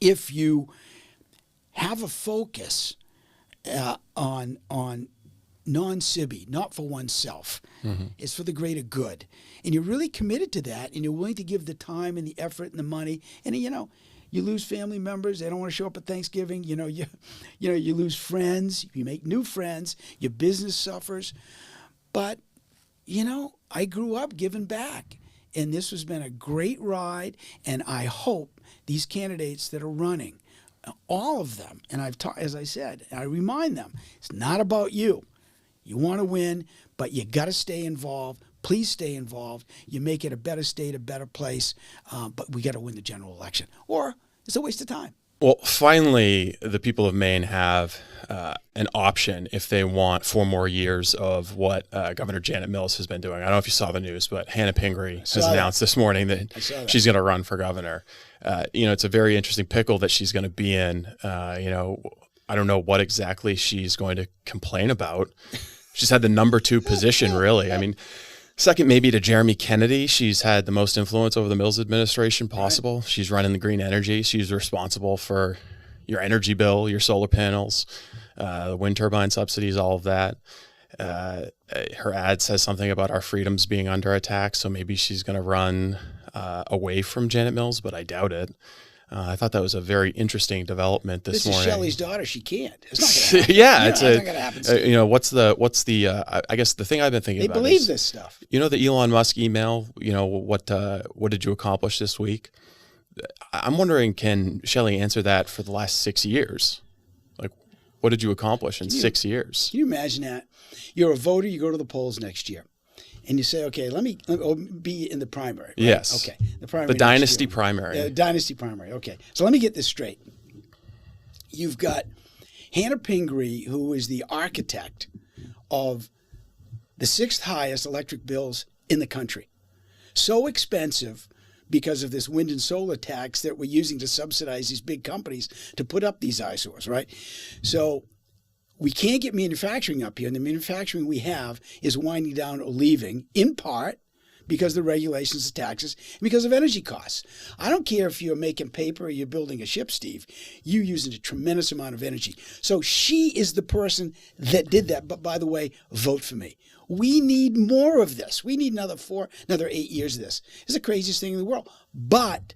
if you have a focus on non-sibby, not for oneself, it's for the greater good, and you're really committed to that, and you're willing to give the time and the effort and the money, and you lose family members, they don't want to show up at Thanksgiving, you lose friends, you make new friends, your business suffers, but I grew up giving back, and this has been a great ride, and I hope these candidates that are running, all of them, and as I said, I remind them, it's not about you. You want to win, but you got to stay involved. Please stay involved. You make it a better state, a better place, but we got to win the general election, or it's a waste of time. Well, finally, the people of Maine have an option if they want 4 more years of what Governor Janet Mills has been doing. I don't know if you saw the news, but Hannah Pingree has announced this morning that she's going to run for governor. It's a very interesting pickle that she's going to be in. I don't know what exactly she's going to complain about. She's had the number 2 position, really. I mean, second maybe to Jeremy Kennedy. She's had the most influence over the Mills administration possible. Right. She's running the green energy. She's responsible for your energy bill, your solar panels, the wind turbine subsidies, all of that. Her ad says something about our freedoms being under attack, so maybe she's going to run away from Janet Mills, but I doubt it. I thought that was a very interesting development this morning. This is Shelley's daughter. She can't. It's not going to happen. Yeah, it's not going to happen. What's the? I guess the thing I've been thinking about. They believe this stuff. The Elon Musk email. What did you accomplish this week? I'm wondering, can Shelley answer that for the last 6 years? Like, what did you accomplish in 6 years? Can you imagine that? You're a voter. You go to the polls next year. And you say, okay, let me be in the primary. Right? Yes. Okay. The primary. The dynasty primary. Dynasty primary. Okay. So let me get this straight. You've got Hannah Pingree, who is the architect of the 6th highest electric bills in the country. So expensive because of this wind and solar tax that we're using to subsidize these big companies to put up these eyesores, right? So we can't get manufacturing up here, and the manufacturing we have is winding down or leaving, in part because of the regulations, the taxes, and because of energy costs. I don't care if you're making paper or you're building a ship, Steve. You're using a tremendous amount of energy. So she is the person that did that. But by the way, vote for me. We need more of this. We need another 8 years of this. It's the craziest thing in the world. But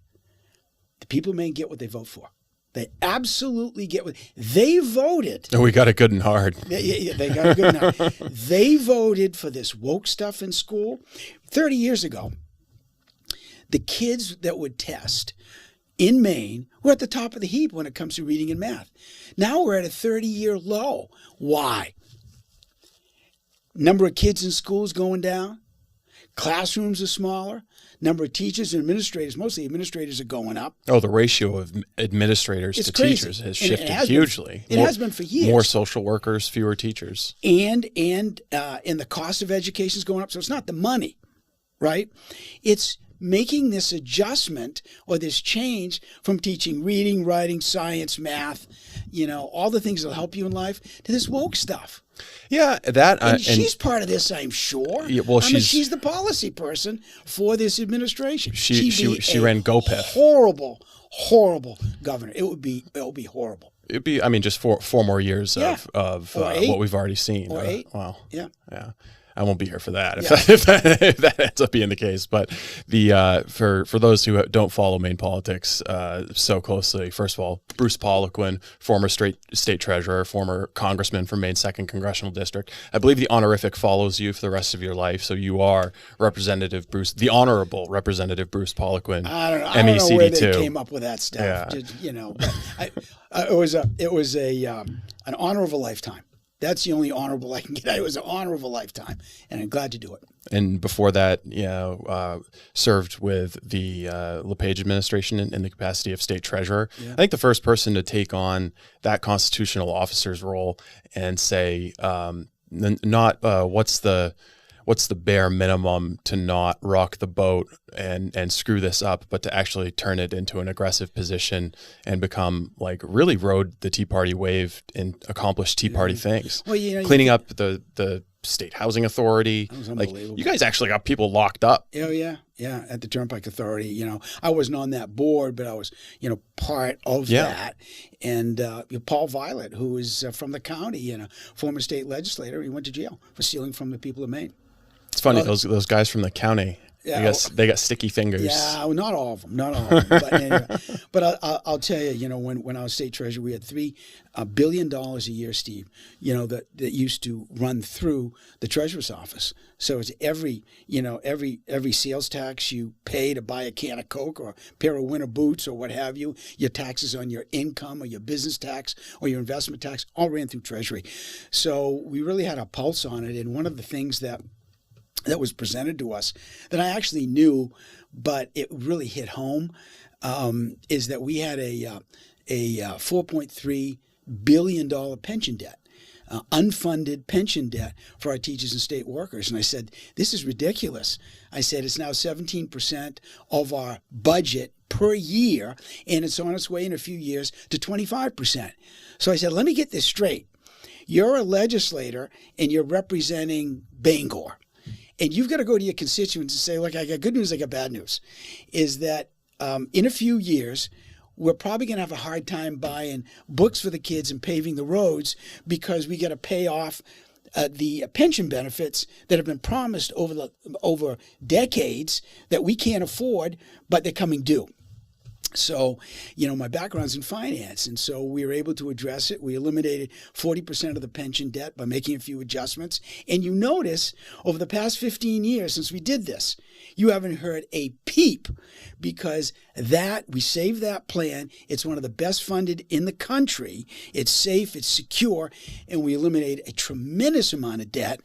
the people of Maine get what they vote for. They absolutely get what they voted. Oh, we got it good and hard. Yeah, they got it good and hard. They voted for this woke stuff in school. 30 years ago, the kids that would test in Maine were at the top of the heap when it comes to reading and math. Now we're at a 30-year low. Why? Number of kids in schools going down. Classrooms are smaller. Number of teachers and administrators, mostly administrators, are going up. Oh, the ratio of administrators to teachers has shifted hugely. It has been for years. More social workers, fewer teachers. And the cost of education is going up. So it's not the money, right? It's making this adjustment or this change from teaching reading, writing, science, math, all the things that'll help you in life, to this woke stuff. Yeah, that and she's part of this, I'm sure. Yeah, well, she's the policy person for this administration. She ran GoPIF. Horrible governor. It would be horrible. It'd be, just 4 more years of what we've already seen. Or 8. Wow. Yeah. I won't be here for that if that ends up being the case. But for those who don't follow Maine politics so closely, first of all, Bruce Poliquin, former state treasurer, former congressman from Maine's 2nd Congressional District. I believe the honorific follows you for the rest of your life. So you are Representative Bruce, the Honorable Representative Bruce Poliquin. I don't know where they came up with that stuff. Yeah. It was an honor of a lifetime. That's the only honorable I can get. It was an honor of a lifetime, and I'm glad to do it. And before that, served with the LePage administration in the capacity of state treasurer. Yeah. I think the first person to take on that constitutional officer's role and say, not what's the bare minimum to not rock the boat and screw this up, but to actually turn it into an aggressive position and become really rode the Tea Party wave and accomplish Tea Party things. Well, cleaning up the State Housing Authority. That was Like, unbelievable. you guys actually got people locked up. Oh, yeah. Yeah. At the Turnpike Authority, you know, I wasn't on that board, but I was, you know, part of that. And Paul Violet, who is from the county and a former state legislator, he went to jail for stealing from the people of Maine. It's funny, those guys from the county, I guess they got sticky fingers. Yeah, well, not all of them. But anyway, but I'll tell you, you know, when I was state treasurer, we had $3 billion a year, Steve, you know, that used to run through the treasurer's office. So it's every sales tax you pay to buy a can of Coke or a pair of winter boots or what have you, your taxes on your income or your business tax or your investment tax all ran through Treasury. So we really had a pulse on it. And one of the things that was presented to us that I actually knew, but it really hit home, is that we had a $4.3 billion pension debt, unfunded pension debt for our teachers and state workers. And I said, this is ridiculous. I said, it's now 17% of our budget per year, and it's on its way in a few years to 25%. So I said, let me get this straight. You're a legislator and you're representing Bangor. And you've got to go to your constituents and say, look, I got good news, I got bad news, is that in a few years, we're probably going to have a hard time buying books for the kids and paving the roads because we got to pay off the pension benefits that have been promised over decades that we can't afford, but they're coming due. So, you know, my background's in finance, and so we were able to address it. We eliminated 40% of the pension debt by making a few adjustments. And you notice over the past 15 years since we did this, you haven't heard a peep because we saved that plan. It's one of the best funded in the country. It's safe, it's secure, and we eliminated a tremendous amount of debt.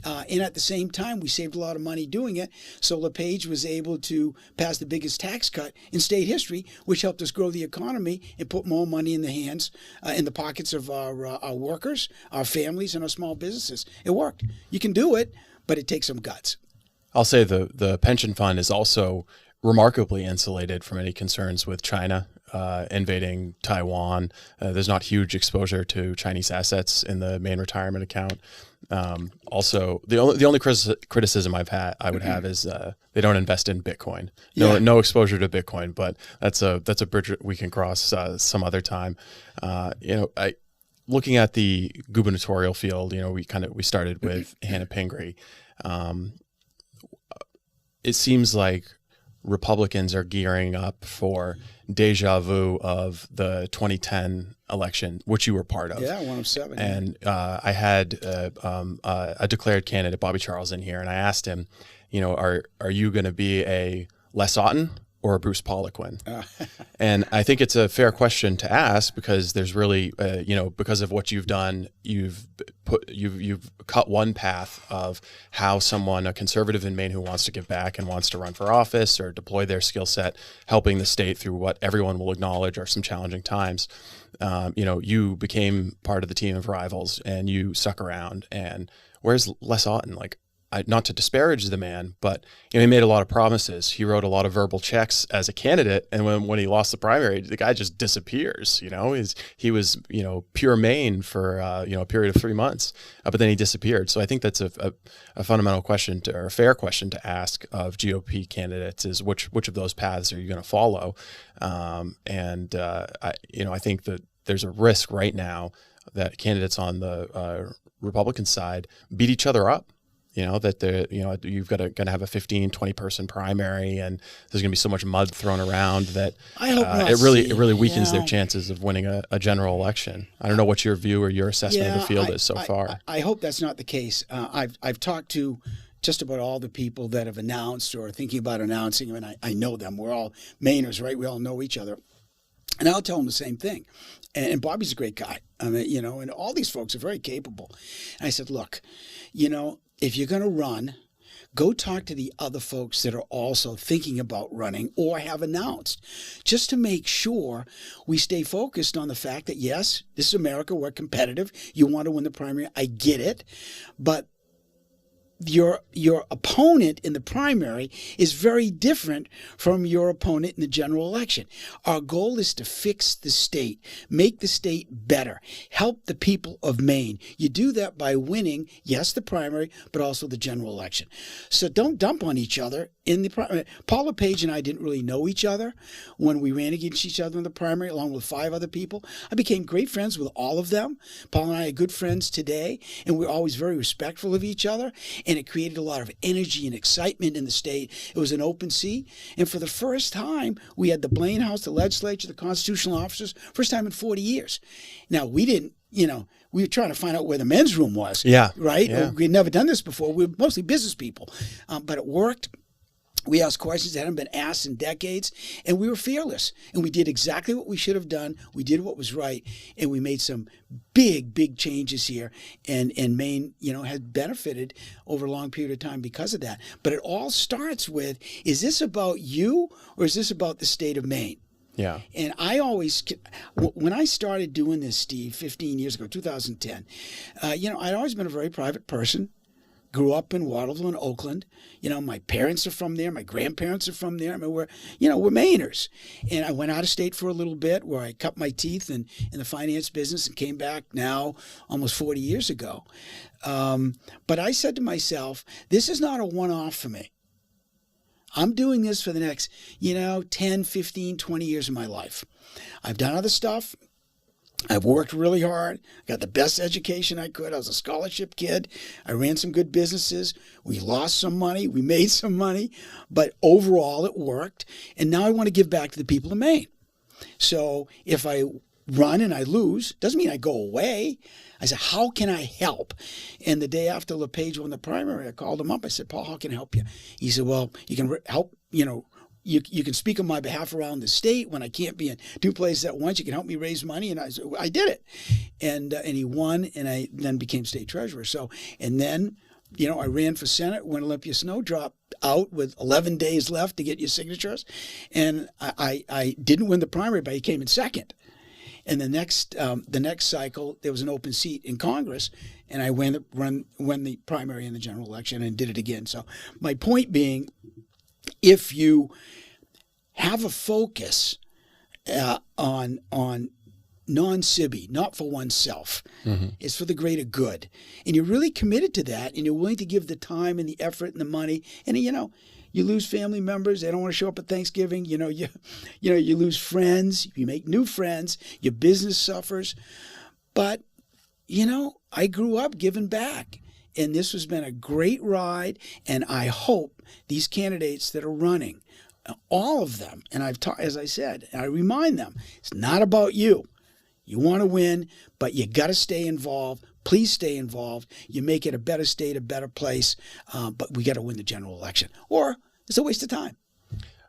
And at the same time, we saved a lot of money doing it. So LePage was able to pass the biggest tax cut in state history, which helped us grow the economy and put more money in the hands, in the pockets of our workers, our families, and our small businesses. It worked. You can do it, but it takes some guts. I'll say the pension fund is also remarkably insulated from any concerns with China invading Taiwan. There's not huge exposure to Chinese assets in the Maine retirement account. Also, the only criticism I would have is they don't invest in Bitcoin. No exposure to Bitcoin, but that's a bridge we can cross some other time. Looking at the gubernatorial field, we started with Hannah Pingree. It seems like Republicans are gearing up for deja vu of the 2010 election, which you were part of. Yeah, one of seven. And I had a declared candidate, Bobby Charles, in here, and I asked him, are you going to be a Les Otten or a Bruce Poliquin? And I think it's a fair question to ask because there's really, because of what you've done, you've cut one path of how a conservative in Maine who wants to give back and wants to run for office or deploy their skill set, helping the state through what everyone will acknowledge are some challenging times. You became part of the team of rivals and you stuck around. And where's Les Otten? Not to disparage the man, but he made a lot of promises. He wrote a lot of verbal checks as a candidate, and when he lost the primary, the guy just disappears. He was pure Maine for a period of 3 months, but then he disappeared. So I think that's a fundamental question or a fair question to ask of GOP candidates: is which of those paths are you going to follow? I think that there's a risk right now that candidates on the Republican side beat each other up. That you've got to have a 15, 20 person primary, and there's going to be so much mud thrown around that I hope not, it really weakens their chances of winning a general election. I don't know what your view or your assessment of the field is so far. I hope that's not the case. I've talked to just about all the people that have announced or are thinking about announcing, and I know them. We're all Mainers, right? We all know each other. And I'll tell them the same thing. And Bobby's a great guy. And all these folks are very capable. And I said, look, if you're going to run, go talk to the other folks that are also thinking about running or have announced, just to make sure we stay focused on the fact that, yes, this is America. We're competitive. You want to win the primary. I get it. But your opponent in the primary is very different from your opponent in the general election. Our goal is to fix the state, make the state better, help the people of Maine. You do that by winning, yes, the primary, but also the general election. So don't dump on each other in the primary. Paul LePage and I didn't really know each other when we ran against each other in the primary, along with 5 other people. I became great friends with all of them. Paul and I are good friends today, and we're always very respectful of each other. And it created a lot of energy and excitement in the state. It was an open seat. And for the first time, we had the Blaine House, the legislature, the constitutional officers, first time in 40 years. Now, we didn't, we were trying to find out where the men's room was. Yeah. Right? Yeah. We'd never done this before. We were mostly business people. But it worked. We asked questions that hadn't been asked in decades, and we were fearless. And we did exactly what we should have done. We did what was right, and we made some big, big changes here. And Maine, has benefited over a long period of time because of that. But it all starts with, is this about you or is this about the state of Maine? Yeah. And I always, when I started doing this, Steve, 15 years ago, 2010, I'd always been a very private person. Grew up in Waterville and Oakland. My parents are from there. My grandparents are from there. I mean, we're Mainers. And I went out of state for a little bit where I cut my teeth in the finance business and came back now almost 40 years ago. But I said to myself, this is not a one-off for me. I'm doing this for the next, 10, 15, 20 years of my life. I've done other stuff. I've worked really hard, got the best education I could. I was a scholarship kid. I ran some good businesses. We lost some money. We made some money. But overall, it worked. And now I want to give back to the people of Maine. So if I run and I lose, doesn't mean I go away. I said, how can I help? And the day after LePage won the primary, I called him up. I said, Paul, how can I help you? He said, well, you can help, You can speak on my behalf around the state when I can't be in 2 places at once. You can help me raise money. And I said, I did it. And he won, and I then became state treasurer. So, and then, I ran for Senate when Olympia Snow dropped out with 11 days left to get your signatures. And I didn't win the primary, but I came in second. And the next cycle, there was an open seat in Congress, and I won the primary in the general election and did it again. So my point being, if you have a focus on non-cibi, not for oneself, it's for the greater good, and you're really committed to that, and you're willing to give the time and the effort and the money, and you lose family members, they don't want to show up at Thanksgiving, you lose friends, you make new friends, your business suffers, but I grew up giving back. And this has been a great ride, and I hope these candidates that are running, all of them, and as I said, I remind them, it's not about you. You want to win, but you got to stay involved. Please stay involved. You make it a better state, a better place, but we got to win the general election, or it's a waste of time.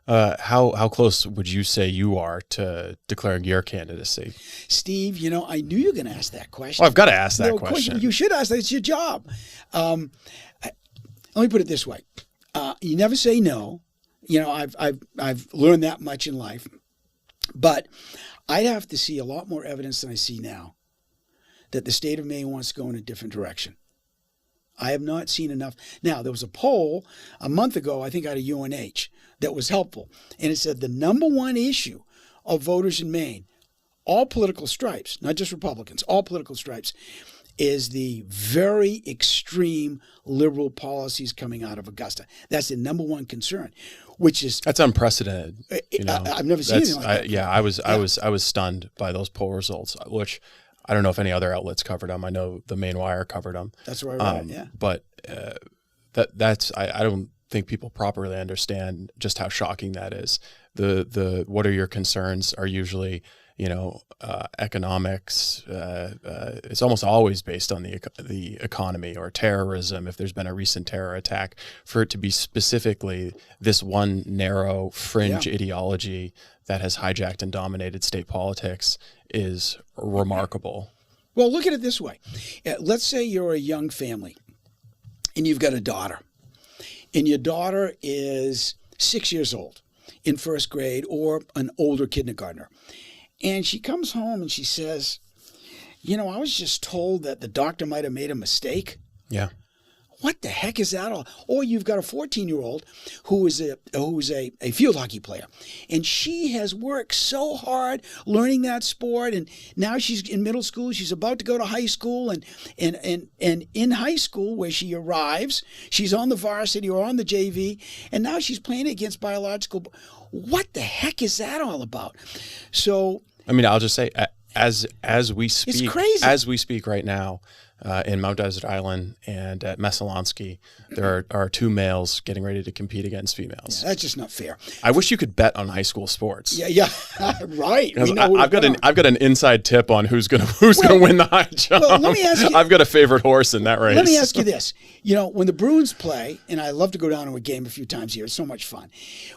How close would you say you are to declaring your candidacy? Steve, I knew you were going to ask that question. Well, I've got to ask that question. You should ask that. It's your job. Let me put it this way. You never say no. I've learned that much in life. But I'd have to see a lot more evidence than I see now that the state of Maine wants to go in a different direction. I have not seen enough. Now, there was a poll a month ago, I think out of UNH, that was helpful. And it said the number one issue of voters in Maine, all political stripes, not just Republicans, all political stripes, is the very extreme liberal policies coming out of Augusta. That's the number one concern, that's unprecedented. I've never seen anything like that. I was stunned by those poll results, which I don't know if any other outlets covered them. I know the Maine Wire covered them. That's where I read it, yeah. But I don't think people properly understand just how shocking that is. The what are your concerns are usually, economics. It's almost always based on the economy or terrorism. If there's been a recent terror attack, for it to be specifically this one narrow fringe ideology that has hijacked and dominated state politics is remarkable. Well, look at it this way. Let's say you're a young family and you've got a daughter, and your daughter is 6 years old in first grade or an older kindergartner. And she comes home and she says, I was just told that the doctor might have made a mistake. Yeah. What the heck is that all? Or you've got a 14-year-old who is a field hockey player, and she has worked so hard learning that sport, and now she's in middle school. She's about to go to high school, and in high school where she arrives, she's on the varsity or on the JV, and now she's playing against biological. What the heck is that all about? So, I mean, I'll just say, as we speak, it's crazy. As we speak right now, in Mount Desert Island and at Messalonsky, there are 2 males getting ready to compete against females. Yeah, that's just not fair. I wish you could bet on high school sports. Yeah, right. I've got an inside tip on who's gonna win the high jump. Well, let me ask you, I've got a favorite horse in that race. Let me ask you this: when the Bruins play, and I love to go down to a game a few times a year. It's so much fun.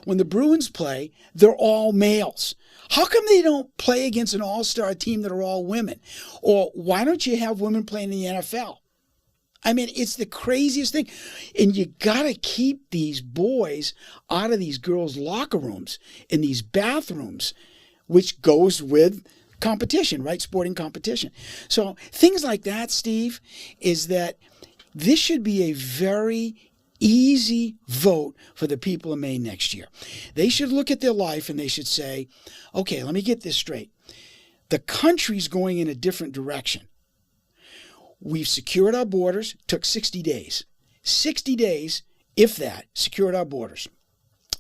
When the Bruins play, they're all males. How come they don't play against an all-star team that are all women? Or why don't you have women playing in the NFL? I mean, it's the craziest thing. And you got to keep these boys out of these girls' locker rooms and these bathrooms, which goes with competition, right? Sporting competition. So things like that, Steve, is that this should be a very easy vote for the people of Maine next year. They should look at their life and they should say, okay, let me get this straight. The country's going in a different direction. We've secured our borders. Took 60 days. 60 days, if that, secured our borders.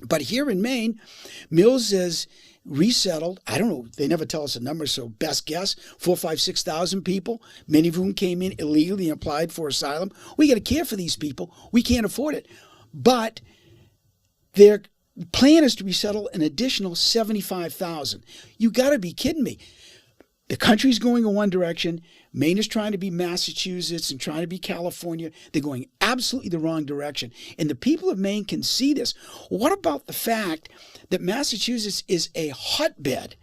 But here in Maine, Mills has resettled, I don't know, they never tell us a number, so best guess, 4,000, 5,000, 6,000 people, many of whom came in illegally and applied for asylum. We got to care for these people. We can't afford it. But their plan is to resettle an additional 75,000. You got to be kidding me. The country's going in one direction. Maine is trying to be Massachusetts and trying to be California. They're going absolutely the wrong direction. And the people of Maine can see this. What about the fact that Massachusetts is a hotbed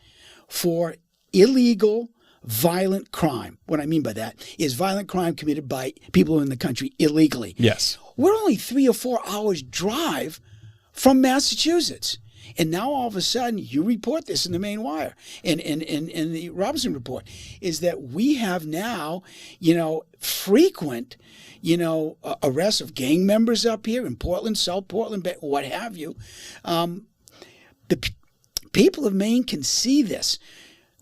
for illegal, violent crime? What I mean by that is violent crime committed by people in the country illegally. Yes. We're only 3 or 4 hours drive from Massachusetts. And now all of a sudden, you report this in the Maine Wire and the Robinson Report, is that we have now, frequent, arrests of gang members up here in Portland, South Portland, what have you. The people of Maine can see this.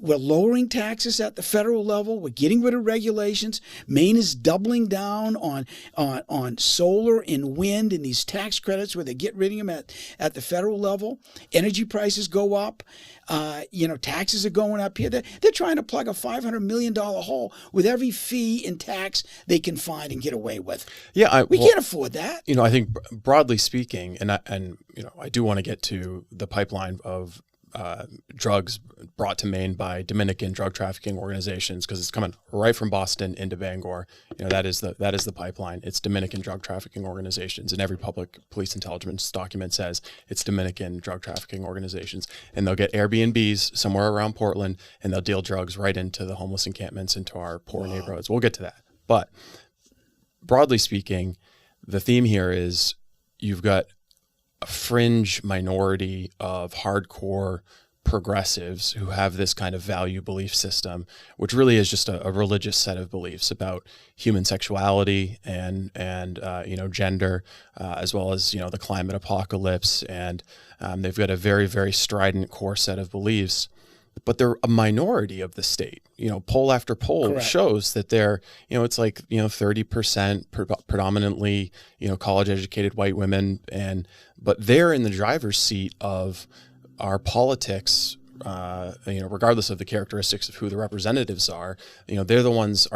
We're lowering taxes at the federal level. We're getting rid of regulations. Maine is doubling down on solar and wind and these tax credits where they get rid of them at the federal level. Energy prices go up. Taxes are going up here. They're trying to plug a $500 million hole with every fee and tax they can find and get away with. Yeah, we can't afford that. I think broadly speaking, and I do want to get to the pipeline of drugs brought to Maine by Dominican drug trafficking organizations, because it's coming right from Boston into Bangor. That is the pipeline. It's Dominican drug trafficking organizations, and every public police intelligence document says it's Dominican drug trafficking organizations. And they'll get Airbnbs somewhere around Portland, and they'll deal drugs right into the homeless encampments, into our poor neighborhoods. We'll get to that. But broadly speaking, the theme here is you've got a fringe minority of hardcore progressives who have this kind of value belief system, which really is just a religious set of beliefs about human sexuality and gender, as well as the climate apocalypse, and they've got a very, very strident core set of beliefs. But they're a minority of the state. Poll after poll Correct. shows that they're, it's like 30% predominantly, college educated white women, but they're in the driver's seat of our politics. Regardless of the characteristics of who the representatives are, they're the ones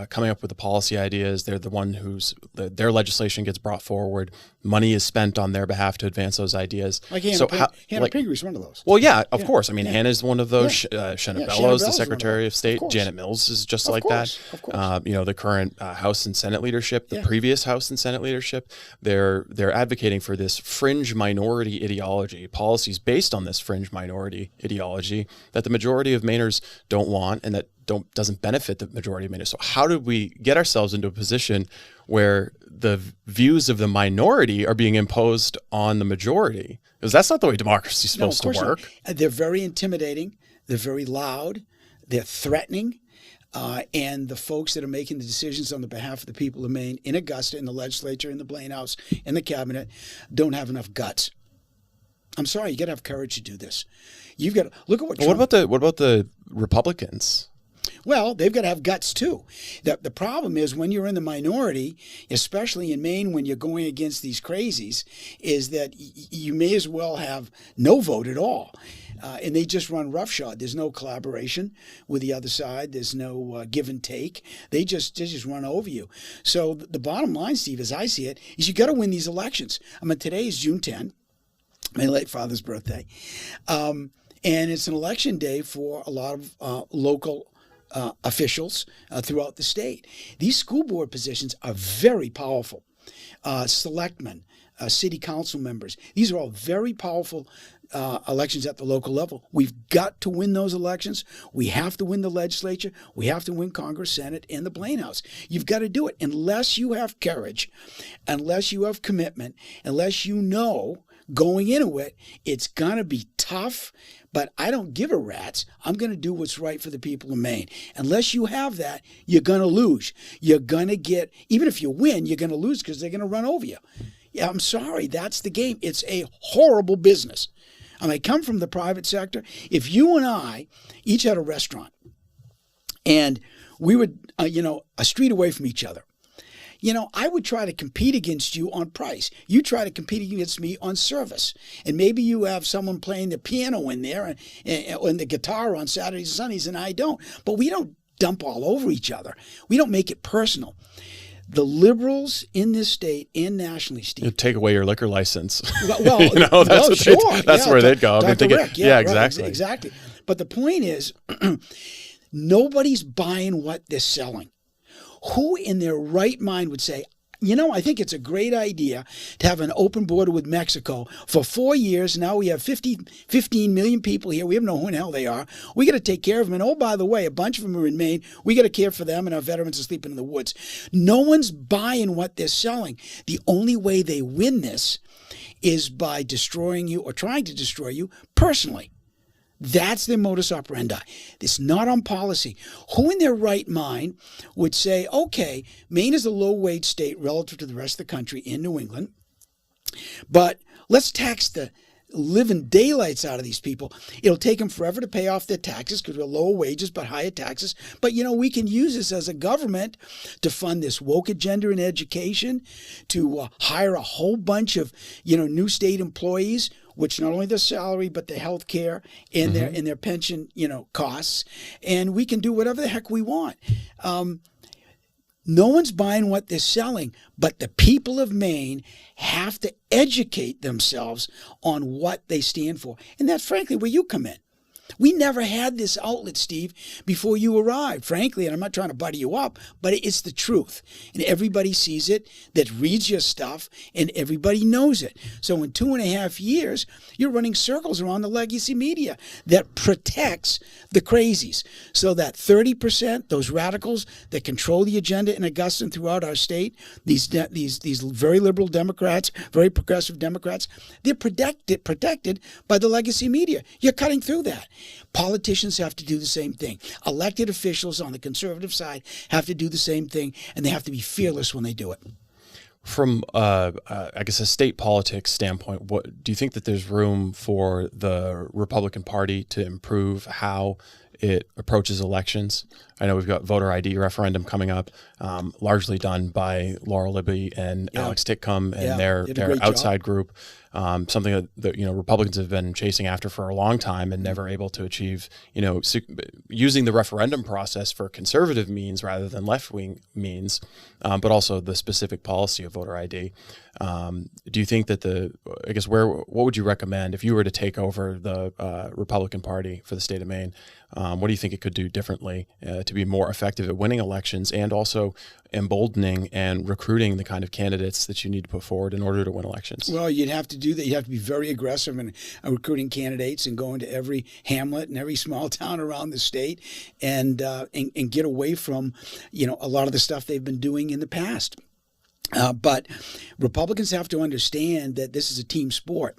coming up with the policy ideas. They're the one their legislation gets brought forward. Money is spent on their behalf to advance those ideas. Like Hannah Pingree is one of those. Well, yeah, of course. I mean, Hannah's one of those. Shanna Bellows, the Bell's Secretary of State. Of Janet Mills is just Of like course, that. of course. The current House and Senate leadership, the previous House and Senate leadership, they're advocating for this fringe minority ideology, policies based on this fringe minority ideology that the majority of Mainers don't want, and that doesn't benefit the majority of Mainers. So how did we get ourselves into a position where the views of the minority are being imposed on the majority? Because that's not the way democracy is supposed to work. Not. They're very intimidating. They're very loud. They're threatening. and the folks that are making the decisions on the behalf of the people of Maine in Augusta, in the legislature, in the Blaine House, in the cabinet, don't have enough guts. I'm sorry, you got to have courage to do this. You've got to look at what. Well, what about the Republicans? Well, they've got to have guts too. The problem is when you're in the minority, especially in Maine, when you're going against these crazies, is that you may as well have no vote at all. And they just run roughshod. There's no collaboration with the other side. There's no give and take. They just run over you. So the bottom line, Steve, as I see it, is you got to win these elections. I mean, today is June 10, my late father's birthday. And it's an election day for a lot of local officials throughout the state. These school board positions are very powerful. Selectmen, city council members, these are all very powerful elections at the local level. We've got to win those elections. We have to win the legislature. We have to win Congress, Senate, and the Blaine House. You've got to do it. Unless you have courage, unless you have commitment, unless you know going into it, it's going to be tough, but I don't give a rat's. I'm going to do what's right for the people of Maine. Unless you have that, you're going to lose. You're going to get, even if you win, you're going to lose because they're going to run over you. Yeah, I'm sorry. That's the game. It's a horrible business. I mean, I come from the private sector. If you and I each had a restaurant and we were, a street away from each other, I would try to compete against you on price. You try to compete against me on service. And maybe you have someone playing the piano in there and the guitar on Saturdays and Sundays, and I don't. But we don't dump all over each other. We don't make it personal. The liberals in this state and nationally, Steve. You take away your liquor license. Well, that's where they'd go. Dr. Rick, yeah, right, exactly. But the point is, nobody's buying what they're selling. Who in their right mind would say, I think it's a great idea to have an open border with Mexico for 4 years. Now we have 15 million people here. We don't know who in hell they are. We got to take care of them. And oh, by the way, a bunch of them are in Maine. We got to care for them, and our veterans are sleeping in the woods. No one's buying what they're selling. The only way they win this is by destroying you or trying to destroy you personally. That's their modus operandi. It's not on policy. Who in their right mind would say, okay, Maine is a low-wage state relative to the rest of the country in New England, but let's tax the living daylights out of these people. It'll take them forever to pay off their taxes because we're lower wages but higher taxes. But, we can use this as a government to fund this woke agenda in education, to hire a whole bunch of, new state employees, which not only their salary, but their health care and their pension, costs. And we can do whatever the heck we want. No one's buying what they're selling, but the people of Maine have to educate themselves on what they stand for. And that's frankly where you come in. We never had this outlet, Steve, before you arrived, frankly, and I'm not trying to butter you up, but it's the truth. And everybody sees it that reads your stuff, and everybody knows it. So in 2.5 years, you're running circles around the legacy media that protects the crazies. So that 30%, those radicals that control the agenda in Augusta and throughout our state, these very liberal Democrats, very progressive Democrats, they're protected by the legacy media. You're cutting through that. Politicians have to do the same thing. Elected officials on the conservative side have to do the same thing, and they have to be fearless when they do it. From, I guess, a state politics standpoint, what do you think that there's room for the Republican Party to improve how it approaches elections? I know we've got voter ID referendum coming up, largely done by Laura Libby and Alex Titcomb and their outside group. Something that Republicans have been chasing after for a long time and never able to achieve. Using the referendum process for conservative means rather than left-wing means, but also the specific policy of voter ID. Do you think that what would you recommend if you were to take over the Republican Party for the state of Maine? What do you think it could do differently to be more effective at winning elections and also emboldening and recruiting the kind of candidates that you need to put forward in order to win elections? Well, you'd have to do that. You'd have to be very aggressive in recruiting candidates and go into every hamlet and every small town around the state and get away from, a lot of the stuff they've been doing in the past. But Republicans have to understand that this is a team sport.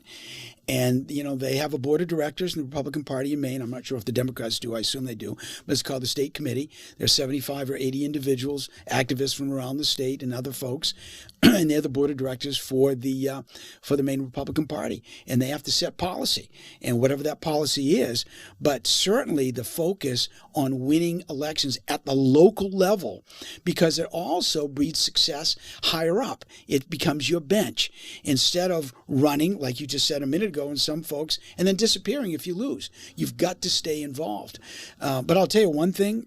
And, they have a board of directors in the Republican Party in Maine. I'm not sure if the Democrats do. I assume they do. But it's called the State Committee. There's 75 or 80 individuals, activists from around the state and other folks. And they're the board of directors for the Maine Republican Party. And they have to set policy. And whatever that policy is, but certainly the focus on winning elections at the local level, because it also breeds success higher up. It becomes your bench. Instead of running, like you just said a minute ago, and some folks, and then disappearing if you lose. You've got to stay involved. But I'll tell you one thing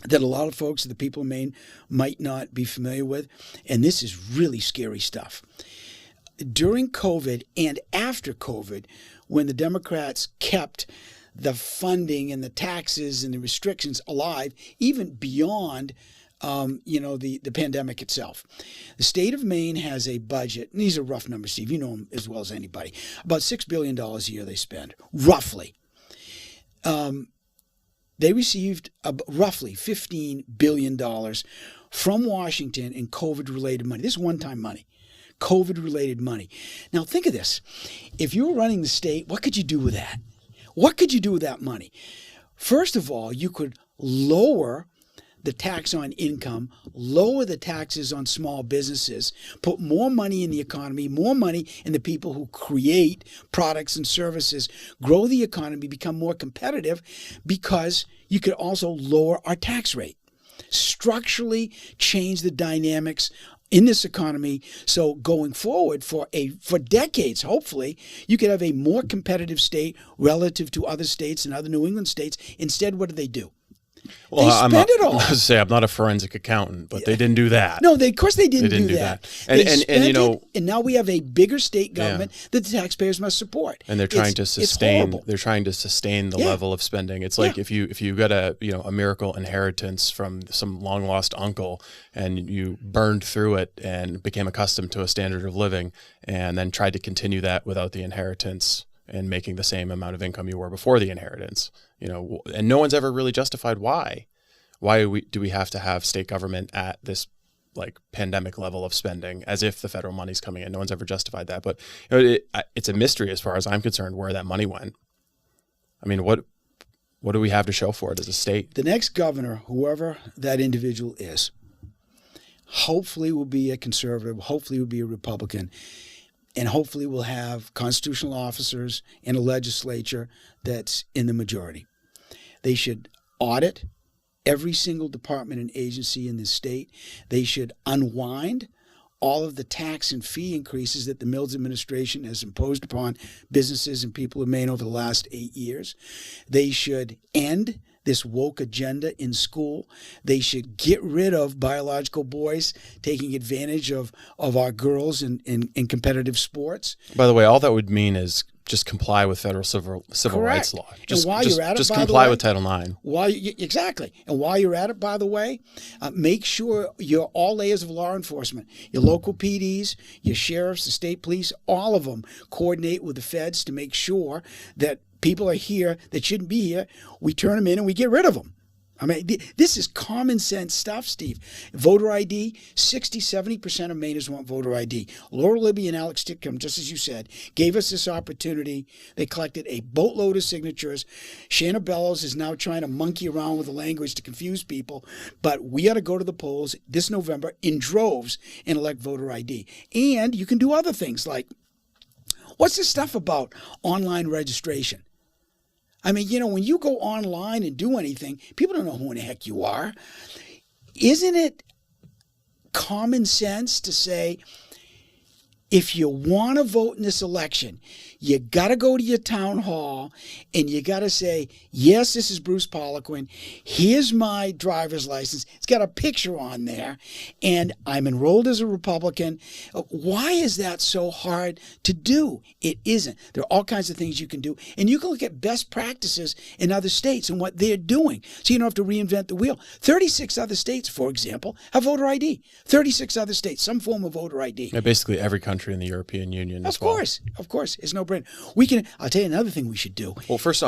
that a lot of folks, the people in Maine, might not be familiar with, and this is really scary stuff. During COVID and after COVID, when the Democrats kept the funding and the taxes and the restrictions alive, even beyond the pandemic itself. The state of Maine has a budget, and these are rough numbers, Steve, you know them as well as anybody, about $6 billion a year they spend, roughly. They received roughly $15 billion from Washington in COVID-related money. This is one-time money, COVID-related money. Now think of this. If you were running the state, what could you do with that? What could you do with that money? First of all, you could lower the tax on income, lower the taxes on small businesses, put more money in the economy, more money in the people who create products and services, grow the economy, become more competitive, because you could also lower our tax rate. Structurally change the dynamics in this economy, so going forward for decades, hopefully, you could have a more competitive state relative to other states and other New England states. Instead, what do? Well, they spend it all. I'm not a forensic accountant, but they didn't do that. No, of course they didn't do that. And now we have a bigger state government that the taxpayers must support. And they're trying to sustain. They're trying to sustain the level of spending. It's like if you got a miracle inheritance from some long lost uncle, and you burned through it and became accustomed to a standard of living, and then tried to continue that without the inheritance and making the same amount of income you were before the inheritance, and no one's ever really justified why. Why do we have to have state government at this pandemic level of spending, as if the federal money's coming in? No one's ever justified that. But it's a mystery as far as I'm concerned where that money went. I mean, what do we have to show for it as a state? The next governor, whoever that individual is, hopefully will be a conservative, hopefully will be a Republican. And hopefully we'll have constitutional officers and a legislature that's in the majority. They should audit every single department and agency in this state. They should unwind all of the tax and fee increases that the Mills administration has imposed upon businesses and people of Maine over the last 8 years. They should end this woke agenda in school. They should get rid of biological boys taking advantage of our girls in competitive sports. By the way, all that would mean is just comply with federal civil rights law. Just comply with Title IX. Exactly. And while you're at it, by the way, make sure all layers of law enforcement, your local PDs, your sheriffs, the state police, all of them coordinate with the feds to make sure that people are here that shouldn't be here. We turn them in and we get rid of them. I mean, this is common sense stuff, Steve. Voter ID, 70% of Mainers want voter ID. Laura Libby and Alex Titcomb, just as you said, gave us this opportunity. They collected a boatload of signatures. Shanna Bellows is now trying to monkey around with the language to confuse people. But we ought to go to the polls this November in droves and elect voter ID. And you can do other things like, what's this stuff about online registration? I mean, when you go online and do anything, people don't know who in the heck you are. Isn't it common sense to say, if you want to vote in this election, you got to go to your town hall and you got to say, yes, this is Bruce Poliquin. Here's my driver's license. It's got a picture on there, and I'm enrolled as a Republican. Why is that so hard to do? It isn't. There are all kinds of things you can do, and you can look at best practices in other states and what they're doing, so you don't have to reinvent the wheel. 36 other states, for example, have voter ID. 36 other states, some form of voter ID. Yeah, basically every country in the European Union as well. Of course. It's no brainer. I'll tell you another thing we should do. Well, first,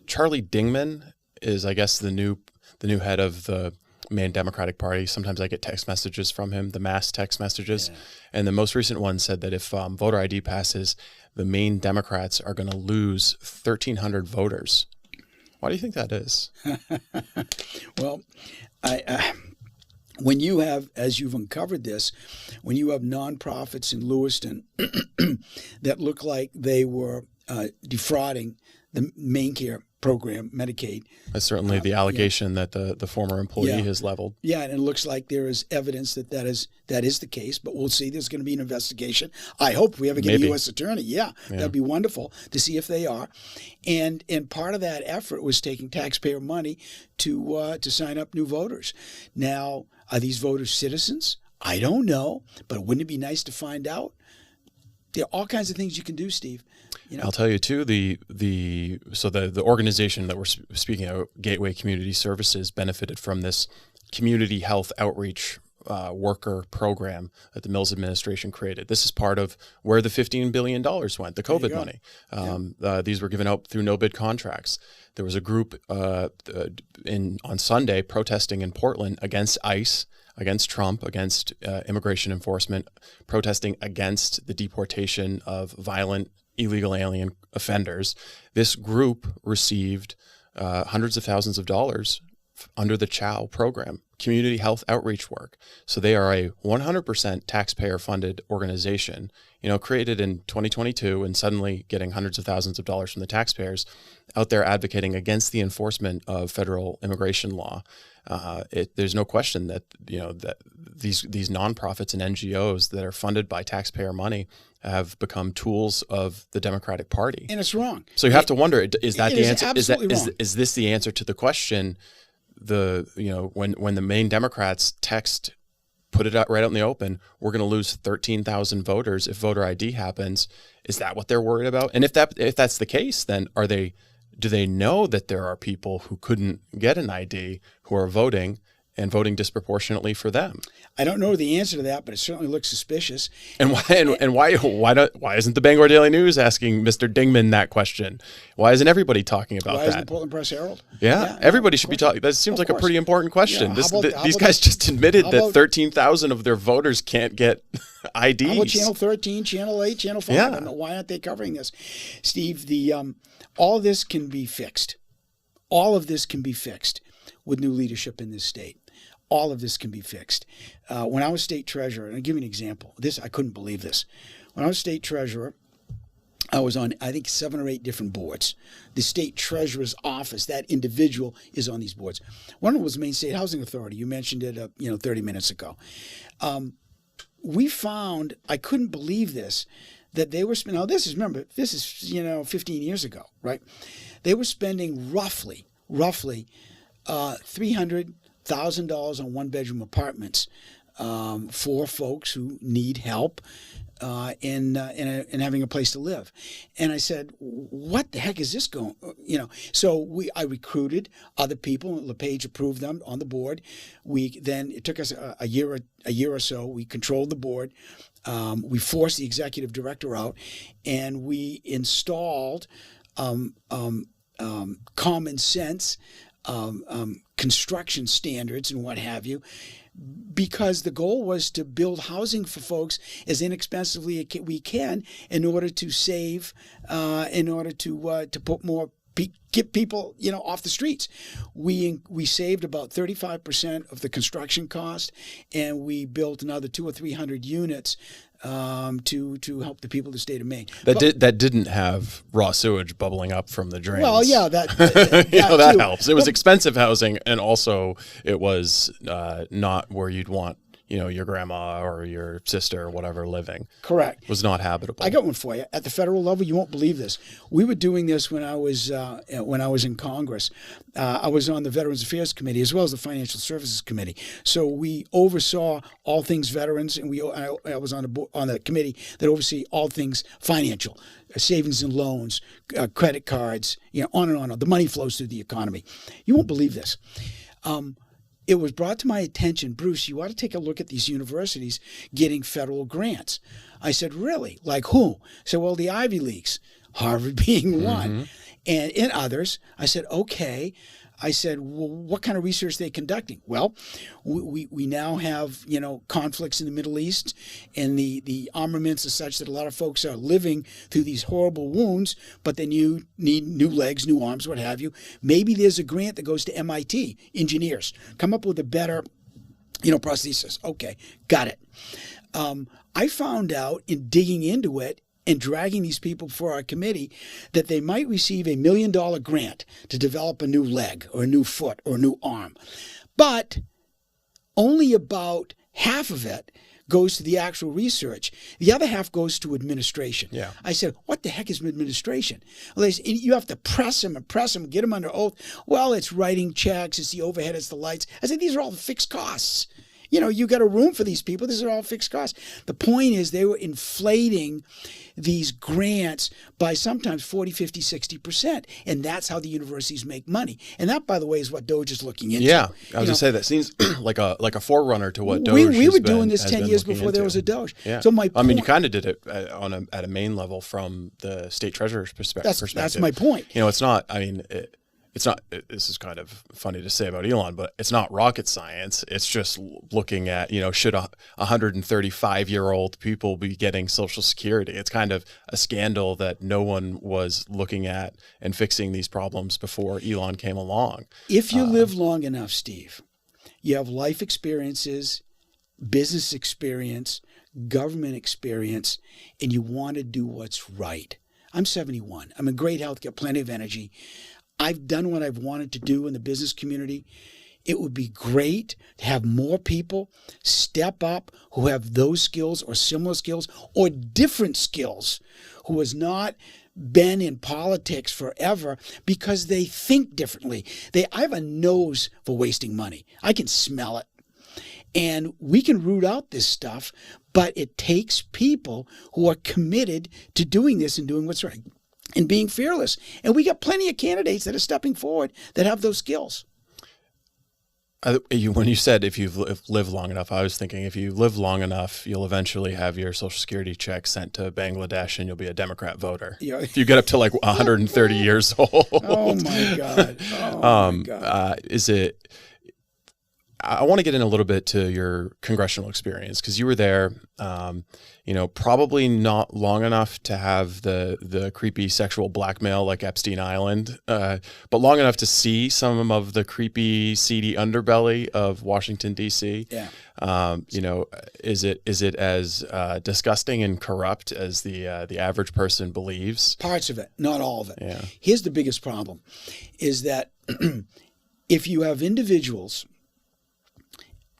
Charlie Dingman is, I guess, the new head of the Maine Democratic Party. Sometimes I get text messages from him, the mass text messages. And the most recent one said that if voter ID passes, the Maine Democrats are going to lose 1,300 voters. Why do you think that is? Well, when you have, as you've uncovered this, when you have nonprofits in Lewiston that look like they were defrauding the Maine Care program, Medicaid. That's certainly the allegation that the former employee has leveled. Yeah, and it looks like there is evidence that is the case, but we'll see. There's going to be an investigation. I hope we ever get a U.S. attorney. Yeah, that'd be wonderful to see if they are. And part of that effort was taking taxpayer money to sign up new voters. Now, are these voters citizens? I don't know, but wouldn't it be nice to find out? There are all kinds of things you can do, Steve. You know? I'll tell you too. The organization that we're speaking of, Gateway Community Services, benefited from this community health outreach worker program that the Mills administration created. This is part of where the $15 billion went, the COVID money. These were given out through no bid contracts. There was a group on Sunday protesting in Portland against ICE, against Trump, against immigration enforcement, protesting against the deportation of violent illegal alien offenders. This group received hundreds of thousands of dollars under the CHOW program, community health outreach work. So they are a 100% taxpayer-funded organization, created in 2022 and suddenly getting hundreds of thousands of dollars from the taxpayers out there advocating against the enforcement of federal immigration law. There's no question that that these nonprofits and NGOs that are funded by taxpayer money have become tools of the Democratic Party, and it's wrong. So you have to wonder: is that the answer? Is this the answer to the question? When the Maine Democrats put it out right out in the open, we're going to lose 13,000 voters if voter ID happens. Is that what they're worried about? And if that's the case, then do they know that there are people who couldn't get an ID who are voting and voting disproportionately for them? I don't know the answer to that, but it certainly looks suspicious. And why isn't the Bangor Daily News asking Mr. Dingman that question? Why isn't everybody talking about that? Why isn't the Portland Press Herald? Yeah, everybody should be talking. That seems like a pretty important question. These guys just admitted that 13,000 of their voters can't get IDs. How about Channel 13, Channel 8, Channel 5? I don't know, why aren't they covering this? Steve, all this can be fixed. All of this can be fixed with new leadership in this state. All of this can be fixed. When I was state treasurer, and I'll give you an example. I couldn't believe this. When I was state treasurer, I was on, I think, 7 or 8 different boards. The state treasurer's office, that individual, is on these boards. One of them was Maine State Housing Authority. You mentioned it, 30 minutes ago. We found, I couldn't believe this, that they were spending, this is 15 years ago, right? They were spending roughly $300,000 on one-bedroom apartments for folks who need help in having a place to live. And I said, what the heck is this going? So I recruited other people. LePage approved them on the board. It took us a year or so. We controlled the board. We forced the executive director out, and we installed common sense construction standards and what have you, because the goal was to build housing for folks as inexpensively as we can in order to save, to put more, get people, off the streets. We saved about 35% of the construction cost, and we built another 200 or 300 units to help the people of the state of Maine. That didn't have raw sewage bubbling up from the drains. Well, yeah, that helps. It was expensive housing, and also it was not where you'd want your grandma or your sister or whatever living. Correct. Was not habitable. I got one for you. At the federal level, you won't believe this. We were doing this when I was in Congress. I was on the Veterans Affairs Committee as well as the Financial Services Committee. So we oversaw all things veterans, and I was on the committee that oversee all things financial, savings and loans, credit cards, on and on. The money flows through the economy. You won't believe this. It was brought to my attention, Bruce, you ought to take a look at these universities getting federal grants. I said, really? Like who? I said, well, the Ivy Leagues, Harvard being one, and in others. I said, okay. I said, well, what kind of research are they conducting? Well, we now have, conflicts in the Middle East, and the armaments are such that a lot of folks are living through these horrible wounds, but then you need new legs, new arms, what have you. Maybe there's a grant that goes to MIT, engineers. Come up with a better, prosthesis. Okay, got it. I found out in digging into it and dragging these people before our committee that they might receive $1 million grant to develop a new leg or a new foot or a new arm. But only about half of it goes to the actual research. The other half goes to administration. Yeah. I said, what the heck is administration? Well, they said, you have to press them, get them under oath. Well, it's writing checks, it's the overhead, it's the lights. I said, these are all the fixed costs. You got a room for these people. These are all fixed costs. The point is they were inflating these grants by sometimes 40, 50, 60%. And that's how the universities make money. And that, by the way, is what DOGE is looking into. Yeah, I was going to say that seems like a forerunner to what DOGE we were doing this 10 years before there was a DOGE. Yeah. So my point, you kind of did it at a Maine level from the state treasurer's perspective. That's my point. It's not, it's not, this is kind of funny to say about Elon, but it's not rocket science. It's just looking at, should 135-year-old people be getting Social Security? It's kind of a scandal that no one was looking at and fixing these problems before Elon came along. If you live long enough, Steve, you have life experiences, business experience, government experience, and you want to do what's right. I'm 71. I'm in great health, got plenty of energy. I've done what I've wanted to do in the business community. It would be great to have more people step up who have those skills or similar skills or different skills, who has not been in politics forever because they think differently. I have a nose for wasting money. I can smell it. And we can root out this stuff, but it takes people who are committed to doing this and doing what's right and being fearless. And we got plenty of candidates that are stepping forward that have those skills. When you said if you've lived long enough, I was thinking if you live long enough, you'll eventually have your Social Security check sent to Bangladesh and you'll be a Democrat voter. Yeah. If you get up to like 130 years old. Oh, my God. Oh, my God. I want to get in a little bit to your congressional experience because you were there, probably not long enough to have the creepy sexual blackmail like Epstein Island, but long enough to see some of the creepy, seedy underbelly of Washington, D.C. Yeah. Is it as disgusting and corrupt as the average person believes? Parts of it, not all of it. Yeah. Here's the biggest problem, is that if you have individuals,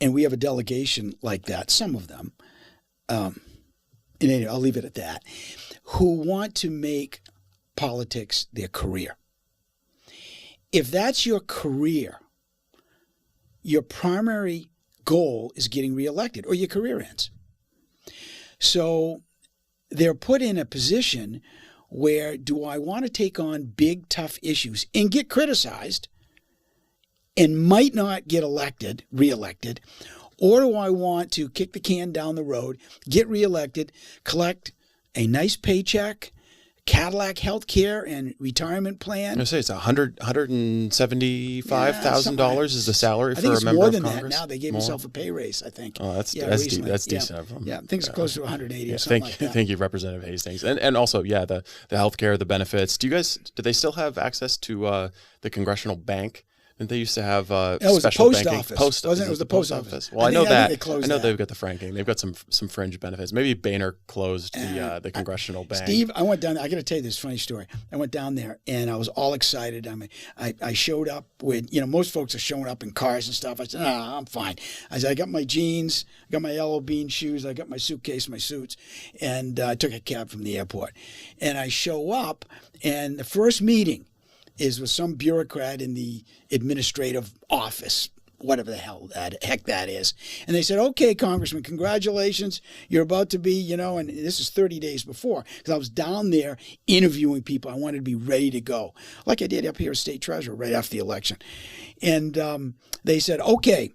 and we have a delegation like that, some of them, and anyway, I'll leave it at that, who want to make politics their career. If that's your career, your primary goal is getting reelected or your career ends. So they're put in a position where, do I want to take on big, tough issues and get criticized and might not get reelected, or do I want to kick the can down the road, get reelected, collect a nice paycheck, Cadillac health care and retirement plan? I'm going to say it's $175,000 is the salary for a member of Congress. I think it's more than that now. They gave himself a pay raise, I think. Oh, that's decent of them. Yeah, I think it's close to 180 or something like that. Thank you, Representative Hastings. And also, the health care, the benefits. Do they still have access to the congressional bank? And they used to have special banking. It was the post office. Well, I know that. I know they've got the franking. They've got some fringe benefits. Maybe Boehner closed the congressional bank. Steve, I went down there. I got to tell you this funny story. I went down there and I was all excited. I showed up with, most folks are showing up in cars and stuff. I said, I'm fine. I said, I got my jeans, I got my yellow bean shoes, I got my suitcase, my suits, and I took a cab from the airport. And I show up, and the first meeting is with some bureaucrat in the administrative office, whatever the heck that is. And they said, okay, Congressman, congratulations. You're about to be, and this is 30 days before, because I was down there interviewing people. I wanted to be ready to go, like I did up here as state treasurer right after the election. And they said, okay,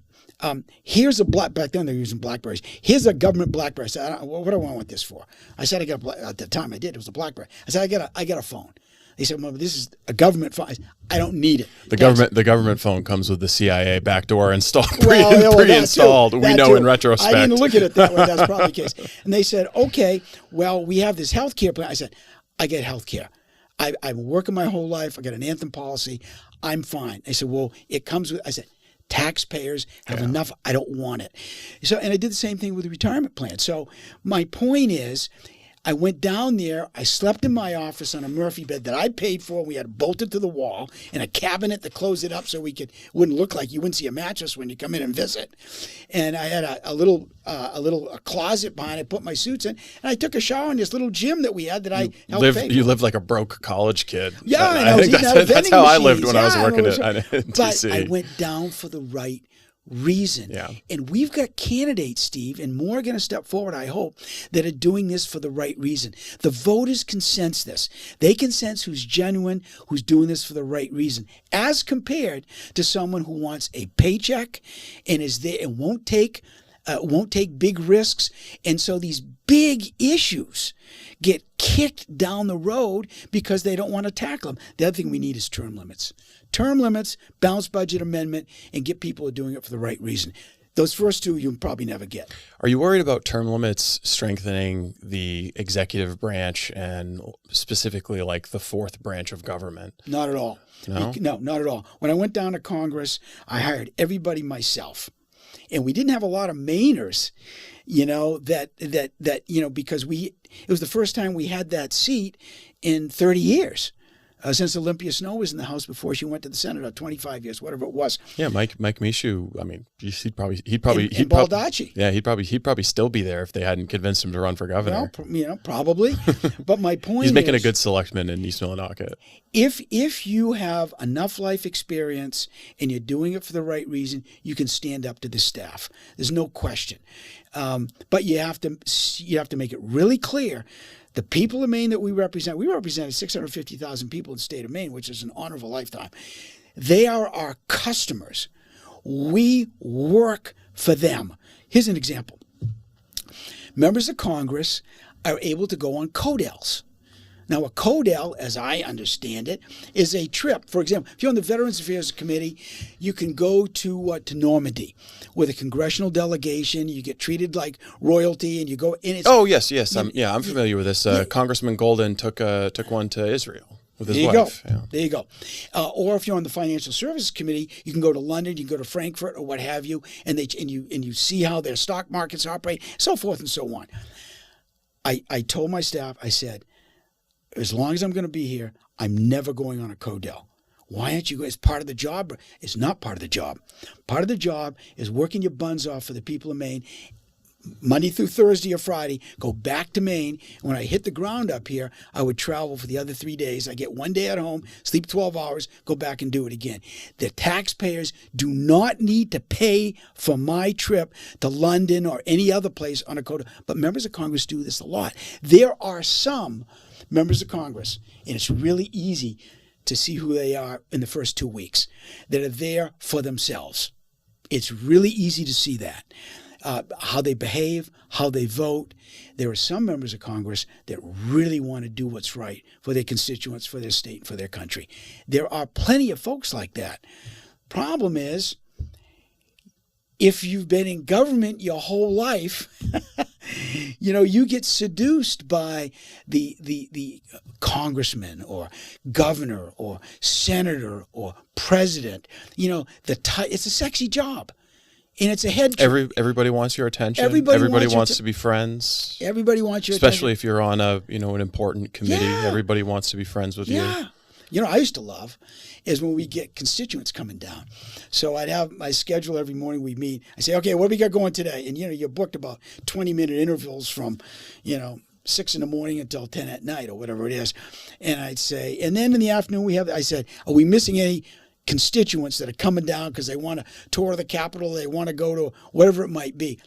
here's a back then they were using Blackberries. Here's a government Blackberry. I said, what do I want this for? I said, at the time I did, it was a Blackberry. I said, I got a phone. They said, well, this is a government phone. I don't need it. The government phone comes with the CIA backdoor installed, Well, pre-installed. We know in retrospect. I didn't look at it that way. That's probably the case. And they said, okay, well, we have this health care plan. I said, I get health care. I've been working my whole life. I got an Anthem policy. I'm fine. They said, well, it comes with, I said, taxpayers have enough. I don't want it. So, and I did the same thing with the retirement plan. So my point is, I went down there. I slept in my office on a Murphy bed that I paid for. We had it bolted to the wall and a cabinet to close it up so wouldn't look like you wouldn't see a mattress when you come in and visit. And I had a little closet behind it. I put my suits in, and I took a shower in this little gym that we had that I helped pay for. You lived like a broke college kid. Yeah, I think that's how I lived when I was working at DC. But I went down for the right reason. Yeah. And we've got candidates, Steve, and more are going to step forward, I hope, that are doing this for the right reason. The voters can sense this. They can sense who's genuine, who's doing this for the right reason, as compared to someone who wants a paycheck and is there and won't take big risks. And so these big issues get kicked down the road because they don't want to tackle them. The other thing we need is term limits. Term limits, balanced budget amendment, and get people doing it for the right reason. Those first two you'll probably never get. Are you worried about term limits strengthening the executive branch and specifically like the fourth branch of government? Not at all. No? No, not at all. When I went down to Congress, I hired everybody myself. And we didn't have a lot of Mainers, because it was the first time we had that seat in 30 years. Since Olympia Snowe was in the House before she went to the Senate, 25 years, whatever it was. Yeah, Mike Mishu. I mean, he'd probably Baldacci. Yeah, he'd probably still be there if they hadn't convinced him to run for governor. Well, probably. But my point he's making a good selectman in East Millinocket. If you have enough life experience and you're doing it for the right reason, you can stand up to the staff. There's no question. But you have to make it really clear. The people of Maine that we represented 650,000 people in the state of Maine, which is an honor of a lifetime. They are our customers. We work for them. Here's an example. Members of Congress are able to go on CODELs. Now, a CODEL, as I understand it, is a trip. For example, if you're on the Veterans Affairs Committee, you can go to Normandy with a congressional delegation. You get treated like royalty, and you go. And it's, yes. I'm familiar with this. Congressman Golden took one to Israel with his wife. There you go. Or if you're on the Financial Services Committee, you can go to London, you can go to Frankfurt, or what have you, and you see how their stock markets operate, so forth and so on. I told my staff, I said, as long as I'm going to be here, I'm never going on a CODEL. Why aren't you? It's part of the job. It's not part of the job. Part of the job is working your buns off for the people of Maine, Monday through Thursday or Friday, go back to Maine. When I hit the ground up here, I would travel for the other 3 days. I get 1 day at home, sleep 12 hours, go back and do it again. The taxpayers do not need to pay for my trip to London or any other place on a CODEL. But members of Congress do this a lot. There are some members of Congress, and it's really easy to see who they are in the first 2 weeks, that are there for themselves. It's really easy to see that. How they behave, how they vote. There are some members of Congress that really want to do what's right for their constituents, for their state, and for their country. There are plenty of folks like that. Problem is, if you've been in government your whole life, you get seduced by the congressman or governor or senator or president. It's a sexy job. And it's a head trip. Everybody wants your attention. Everybody wants to be friends. Everybody wants your Especially attention. if you're on an important committee. Yeah. Everybody wants to be friends with you. I used to love is when we get constituents coming down. So I'd have my schedule every morning we meet. I say, okay, what do we got going today? And you're booked about 20-minute intervals from 6 in the morning until 10 at night or whatever it is. And I'd say, and then in the afternoon I said, are we missing any constituents that are coming down because they want to tour the Capitol, they want to go to whatever it might be?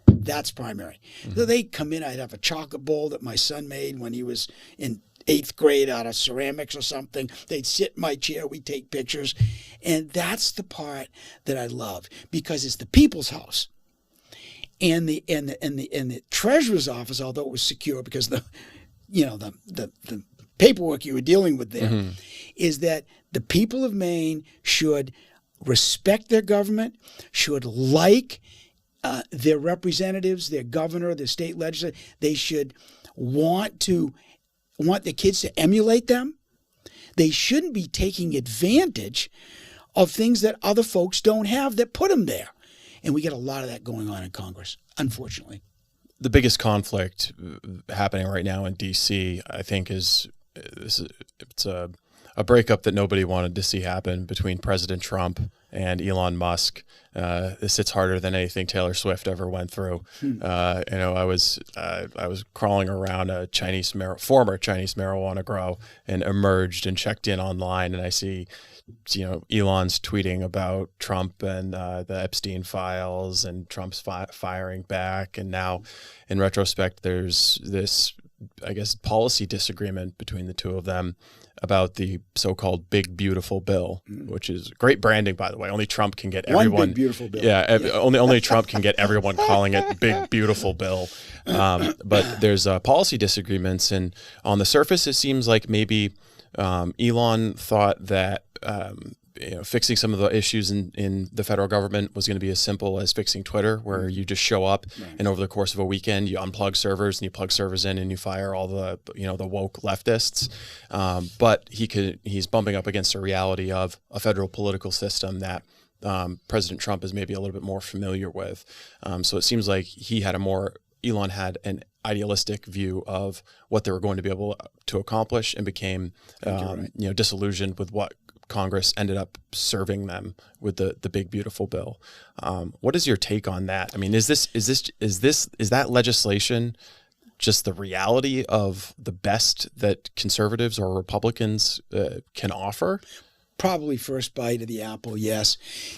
That's primary. Mm-hmm. So they'd come in, I'd have a chocolate bowl that my son made when he was in 8th grade out of ceramics or something. They'd sit in my chair, we'd take pictures. And that's the part that I love, because it's the people's house. And the treasurer's office, although it was secure because the paperwork you were dealing with there, is that the people of Maine should respect their government, should like their representatives, their governor, their state legislature. They should want the kids to emulate them. They shouldn't be taking advantage of things that other folks don't have that put them there. And we get a lot of that going on in Congress, unfortunately. The biggest conflict happening right now in D.C., I think, it's a breakup that nobody wanted to see happen between President Trump and Elon Musk. This hits harder than anything Taylor Swift ever went through. I was crawling around a former Chinese marijuana grow and emerged and checked in online, and I see, Elon's tweeting about Trump and the Epstein files and Trump's firing back, and now, in retrospect, there's this, I guess, policy disagreement between the two of them about the so-called Big Beautiful Bill, which is great branding, by the way. Only Trump can get everyone. One Big Beautiful Bill. Yeah, only Trump can get everyone calling it Big Beautiful Bill. But there's policy disagreements, and on the surface, it seems like maybe Elon thought that fixing some of the issues in the federal government was going to be as simple as fixing Twitter, where you just show up and over the course of a weekend you unplug servers and you plug servers in and you fire all the the woke leftists. But he's bumping up against a reality of a federal political system that President Trump is maybe a little bit more familiar with. So it seems like Elon had an idealistic view of what they were going to be able to accomplish and became disillusioned with what Congress ended up serving them with the Big Beautiful Bill. What is your take on that? I mean, is that legislation just the reality of the best that conservatives or Republicans can offer? Probably first bite of the apple, yes,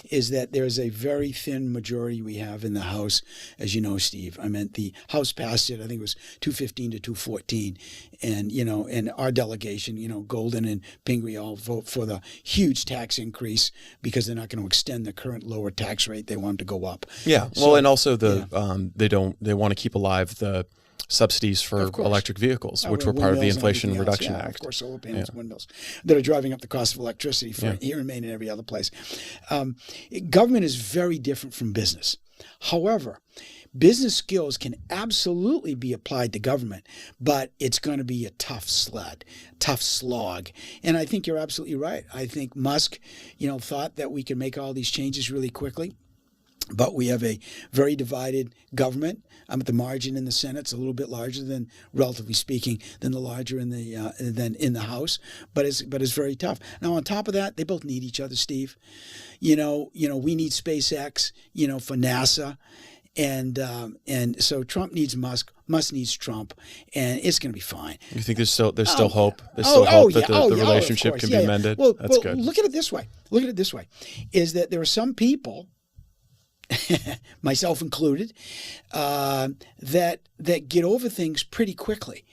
is that there's a very thin majority we have in the House, as you know, Steve. I meant the House passed it, I think it was 215 to 214. And, and our delegation, Golden and Pingree all vote for the huge tax increase because they're not going to extend the current lower tax rate. They want to go up. Yeah. Well, and also they want to keep alive the subsidies for electric vehicles, which were part of the Inflation Reduction Act. Of course, solar panels, windmills that are driving up the cost of electricity here in Maine and every other place. Government is very different from business. However, business skills can absolutely be applied to government, but it's going to be a tough slog. And I think you're absolutely right. I think Musk, thought that we could make all these changes really quickly. But we have a very divided government. At the margin in the Senate, it's a little bit larger than, relatively speaking, than the larger in the House. But it's very tough. Now, on top of that, they both need each other, Steve. We need SpaceX, for NASA. And so Trump needs Musk needs Trump, and it's going to be fine. You think there's still hope? There's still hope that the relationship can be mended? Well, That's good. Look at it this way, is that there are some people, myself included, that get over things pretty quickly.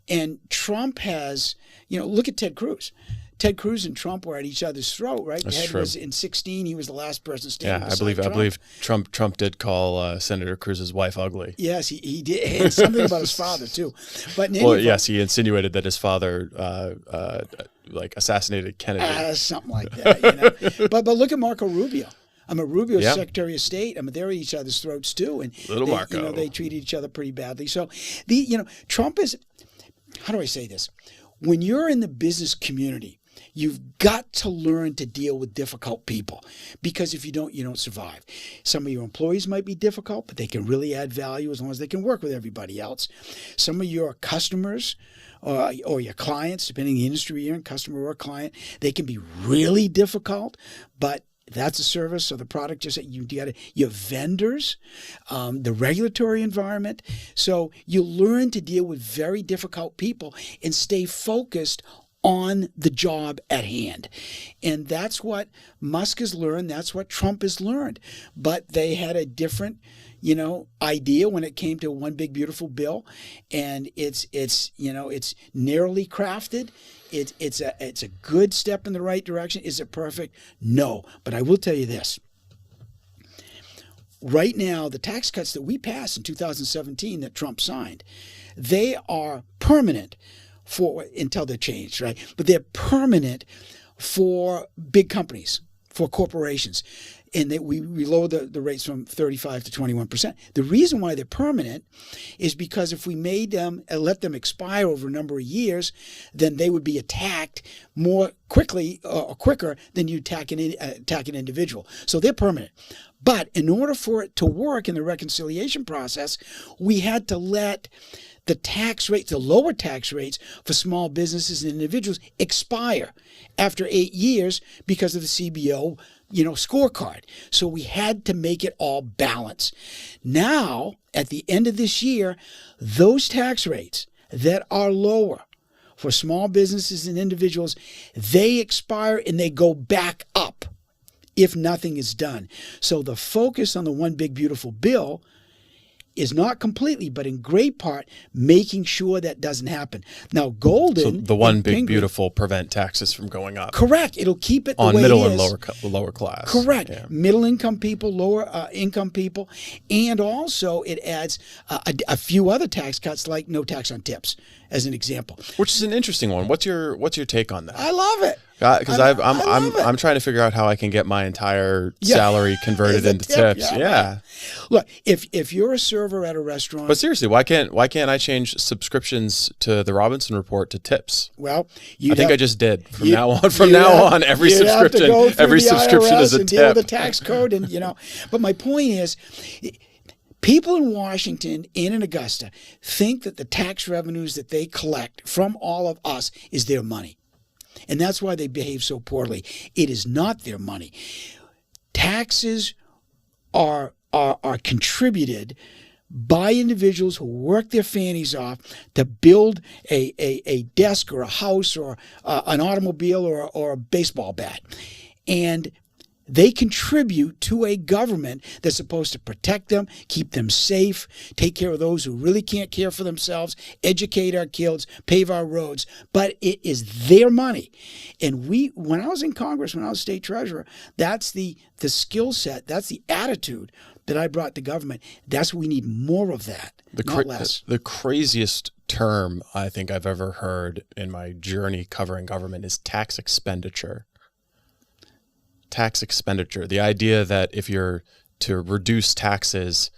And Trump has, look at Ted Cruz. Ted Cruz and Trump were at each other's throat, right? That's Ted true. was in 2016. He was the last person standing. Yeah, I believe Trump did call Senator Cruz's wife ugly. Yes, he did. And something about his father too. But yes, he insinuated that his father assassinated Kennedy. Something like that. But look at Marco Rubio. Rubio's Secretary of State. they're at each other's throats too, and Marco. They treated each other pretty badly. So, Trump is. How do I say this? When you're in the business community, you've got to learn to deal with difficult people, because if you don't survive. Some of your employees might be difficult, but they can really add value as long as they can work with everybody else. Some of your customers or your clients, depending on the industry you're in, customer or client, they can be really difficult, but that's a service or the product. Just you got your vendors, the regulatory environment. So you learn to deal with very difficult people and stay focused on the job at hand. And that's what Musk has learned. That's what Trump has learned. But they had a different, idea when it came to One Big Beautiful Bill. And it's narrowly crafted. It's a good step in the right direction. Is it perfect? No. But I will tell you this. Right now, the tax cuts that we passed in 2017 that Trump signed, they are permanent for until they're changed, right? But they're permanent for big companies, for corporations. And that we lower the rates from 35 to 21%. The reason why they're permanent is because if we made them and let them expire over a number of years, then they would be attacked more quickly or quicker than you attack an individual. So they're permanent. But in order for it to work in the reconciliation process, we had to let the tax rates, the lower tax rates for small businesses and individuals expire after 8 years because of the CBO scorecard. So we had to make it all balance. Now, at the end of this year, those tax rates that are lower for small businesses and individuals, they expire and they go back up if nothing is done. So the focus on the One Big Beautiful Bill is not completely, but in great part, making sure that doesn't happen. Now, Golden... So the One Big Beautiful prevent taxes from going up. Correct. It'll keep it the on way middle it is. and lower class. Correct. Yeah. Middle income people, lower income people. And also it adds a few other tax cuts like no tax on tips, as an example. Which is an interesting one. What's your take on that? I love it. Because I'm trying to figure out how I can get my entire salary converted into tips. Yeah. Look, if you're a server at a restaurant, but seriously, why can't I change subscriptions to the Robinson Report to tips? Well, I think I just did. From now on, every subscription is a and tip. Deal with the tax code, and But my point is, people in Washington and in Augusta think that the tax revenues that they collect from all of us is their money. And that's why they behave so poorly. It is not their money. Taxes are contributed by individuals who work their fannies off to build a desk or a house or an automobile or a baseball bat. And they contribute to a government that's supposed to protect them, keep them safe, take care of those who really can't care for themselves, educate our kids, pave our roads. But it is their money. And when I was in Congress, when I was state treasurer, that's the skill set, that's the attitude that I brought to government. That's what we need more of that, not less. The craziest term I think I've ever heard in my journey covering government is tax expenditure. Tax expenditure. The idea that if you're to reduce taxes,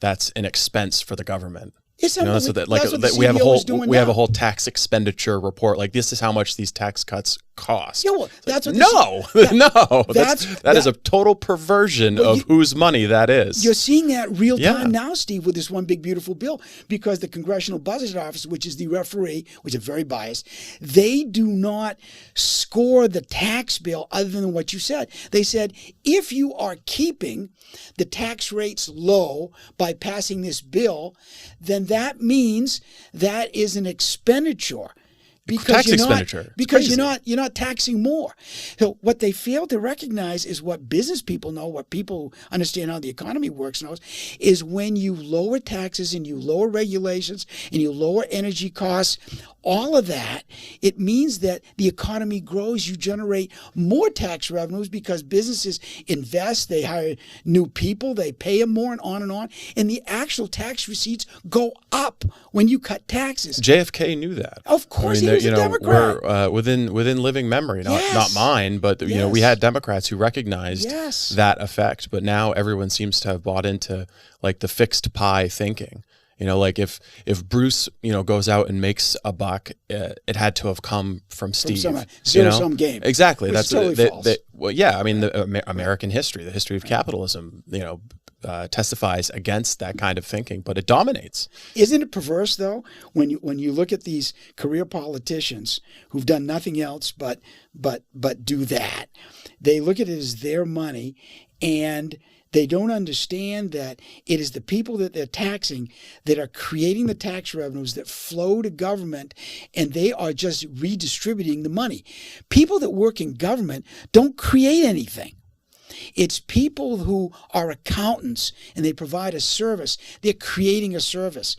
that's an expense for the government. It's so that we have a whole tax expenditure report. Like, this is how much these tax cuts cost. Yeah, well, that's what that is a total perversion of whose money that is. You're seeing that real time now, Steve, with this One Big Beautiful Bill, because the Congressional Budget Office, which is the referee, which is very biased, they do not score the tax bill other than what you said. They said, if you are keeping the tax rates low by passing this bill, then that means that is an expenditure. Because you're not taxing more. So what they fail to recognize is what business people know, what people who understand how the economy works knows, is when you lower taxes and you lower regulations and you lower energy costs, all of that, it means that the economy grows. You generate more tax revenues because businesses invest, they hire new people, they pay them more, and on, and the actual tax receipts go up when you cut taxes. JFK knew that. Of course, he was a Democrat. We're within living memory, not mine, but we had Democrats who recognized that effect. But now everyone seems to have bought into like the fixed pie thinking. Like if Bruce, goes out and makes a buck, it had to have come from Steve. From zero-sum game. Exactly. That's totally false. The American history, the history of capitalism, testifies against that kind of thinking, but it dominates. Isn't it perverse, though, when you look at these career politicians who've done nothing else but do that? They look at it as their money, and they don't understand that it is the people that they're taxing that are creating the tax revenues that flow to government, and they are just redistributing the money. People that work in government don't create anything. It's people who are accountants and they provide a service. They're creating a service.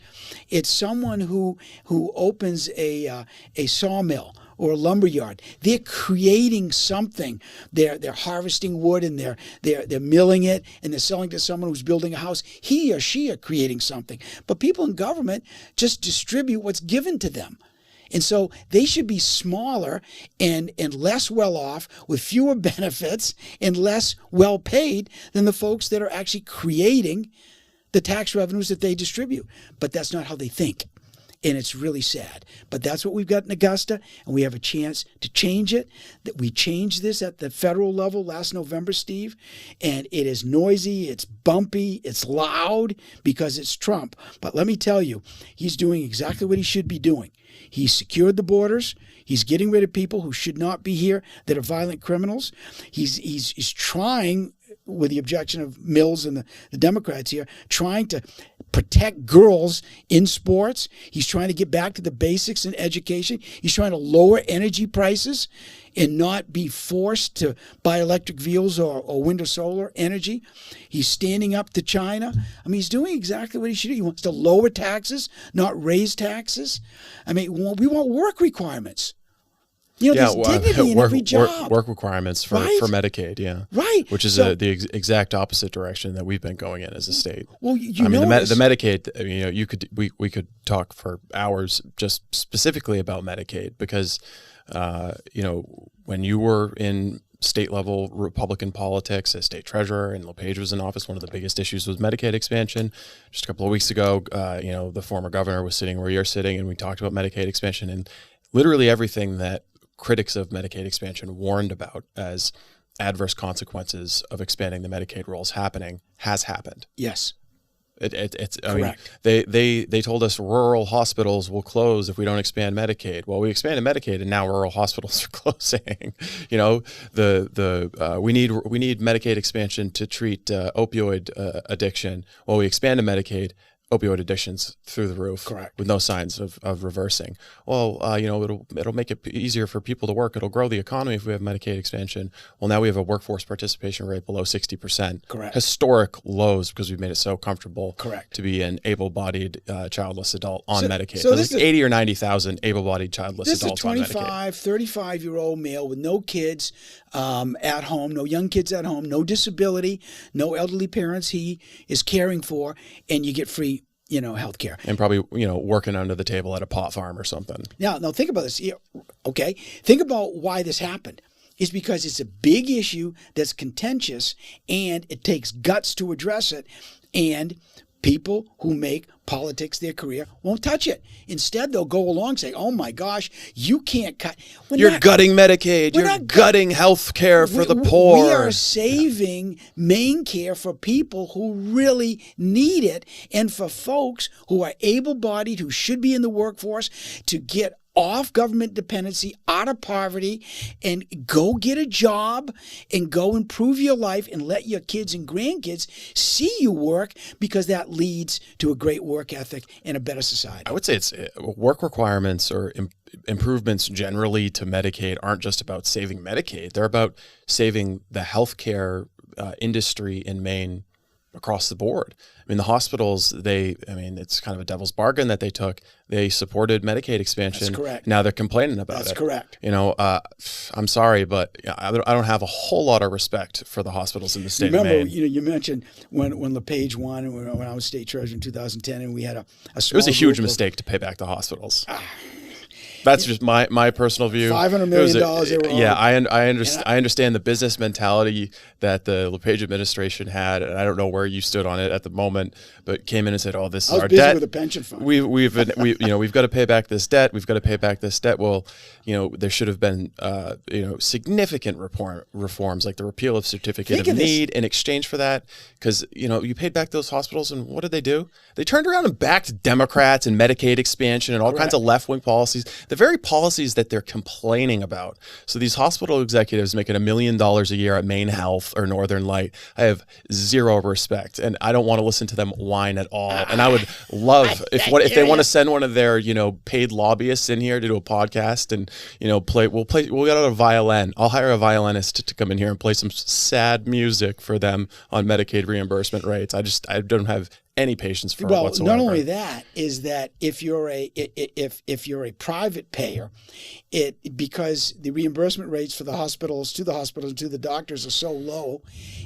It's someone who opens a sawmill or a lumberyard. They're creating something. They're harvesting wood and they're milling it and they're selling to someone who's building a house. He or she are creating something. But people in government just distribute what's given to them. And so they should be smaller and less well off with fewer benefits and less well paid than the folks that are actually creating the tax revenues that they distribute. But that's not how they think. And it's really sad. But that's what we've got in Augusta, and we have a chance to change it. That we changed this at the federal level last November, Steve, and it is noisy, it's bumpy, it's loud because it's Trump. But let me tell you, he's doing exactly what he should be doing. He's secured the borders. He's getting rid of people who should not be here that are violent criminals. He's trying, with the objection of Mills and the Democrats here, trying to protect girls in sports. He's trying to get back to the basics in education. He's trying to lower energy prices and not be forced to buy electric vehicles or wind or solar energy. He's standing up to China. I mean, he's doing exactly what he should do. He wants to lower taxes, not raise taxes. I mean, we want work requirements. You know, there's dignity in every job. Work requirements for Medicaid, yeah. Right. Which is the exact opposite direction that we've been going in as a state. Well, the Medicaid, I mean, you know, we could talk for hours just specifically about Medicaid because, you know, when you were in state level Republican politics as state treasurer and LePage was in office, one of the biggest issues was Medicaid expansion. Just a couple of weeks ago, you know, the former governor was sitting where you're sitting and we talked about Medicaid expansion, and literally everything that critics of Medicaid expansion warned about as adverse consequences of expanding the Medicaid rolls has happened. Yes. It's correct. I mean, they told us rural hospitals will close if we don't expand Medicaid. Well, we expanded Medicaid and now rural hospitals are closing. You know, we need Medicaid expansion to treat opioid addiction. Well, we expanded Medicaid. Opioid addictions through the roof, correct, with no signs of reversing. Well, you know, it'll make it easier for people to work. It'll grow the economy if we have Medicaid expansion. Well, now we have a workforce participation rate below 60%. Correct. Historic lows because we've made it so comfortable. Correct. To be an able-bodied childless adult on Medicaid. So there's 80 or 90,000 able-bodied childless adults on Medicaid. This is a 25, 35-year-old male with no kids at home, no young kids at home, no disability, no elderly parents he is caring for, and you get free, you know, health care. And probably, you know, working under the table at a pot farm or something. Now think about this. Okay, think about why this happened. It's because it's a big issue that's contentious, and it takes guts to address it, and people who make politics their career won't touch it. Instead, they'll go along saying, oh my gosh, you can't cut. You're gutting Medicaid. You're gutting health care for the poor. We are saving Maine care for people who really need it, and for folks who are able-bodied, who should be in the workforce, to get off government dependency, out of poverty, and go get a job and go improve your life and let your kids and grandkids see you work, because that leads to a great work ethic and a better society. I would say it's work requirements or improvements generally to Medicaid aren't just about saving Medicaid. They're about saving the healthcare industry in Maine across the board. I mean, the hospitals, it's kind of a devil's bargain that they took. They supported Medicaid expansion. That's correct. Now they're complaining about it. That's correct. You know, I'm sorry, but I don't have a whole lot of respect for the hospitals in the state of Maine. Remember, you mentioned when LePage won, and when I was state treasurer in 2010, and we had a small. It was a huge mistake to pay back the hospitals. That's just my personal view. $500 million they were Yeah, I understand the business mentality that the LePage administration had, and I don't know where you stood on it at the moment, but came in and said, "Oh, this is our debt. I was busy with a pension fund. We've got to pay back this debt. We've got to pay back this debt." Well, you know, there should have been significant reforms like the repeal of certificate of need in exchange for that, because you paid back those hospitals, and what did they do? They turned around and backed Democrats and Medicaid expansion and all kinds of left-wing policies. The very policies that they're complaining about. So these hospital executives making $1 million a year at Maine Health or Northern Light, I have zero respect, and I don't want to listen to them whine at all. And I would love if they want to send one of their paid lobbyists in here to do a podcast and we'll get out a violin. I'll hire a violinist to come in here and play some sad music for them on Medicaid reimbursement rates. I don't have any patience for well, whatsoever. not only that is that if you're a private payer, because the reimbursement rates for the hospitals and to the doctors are so low,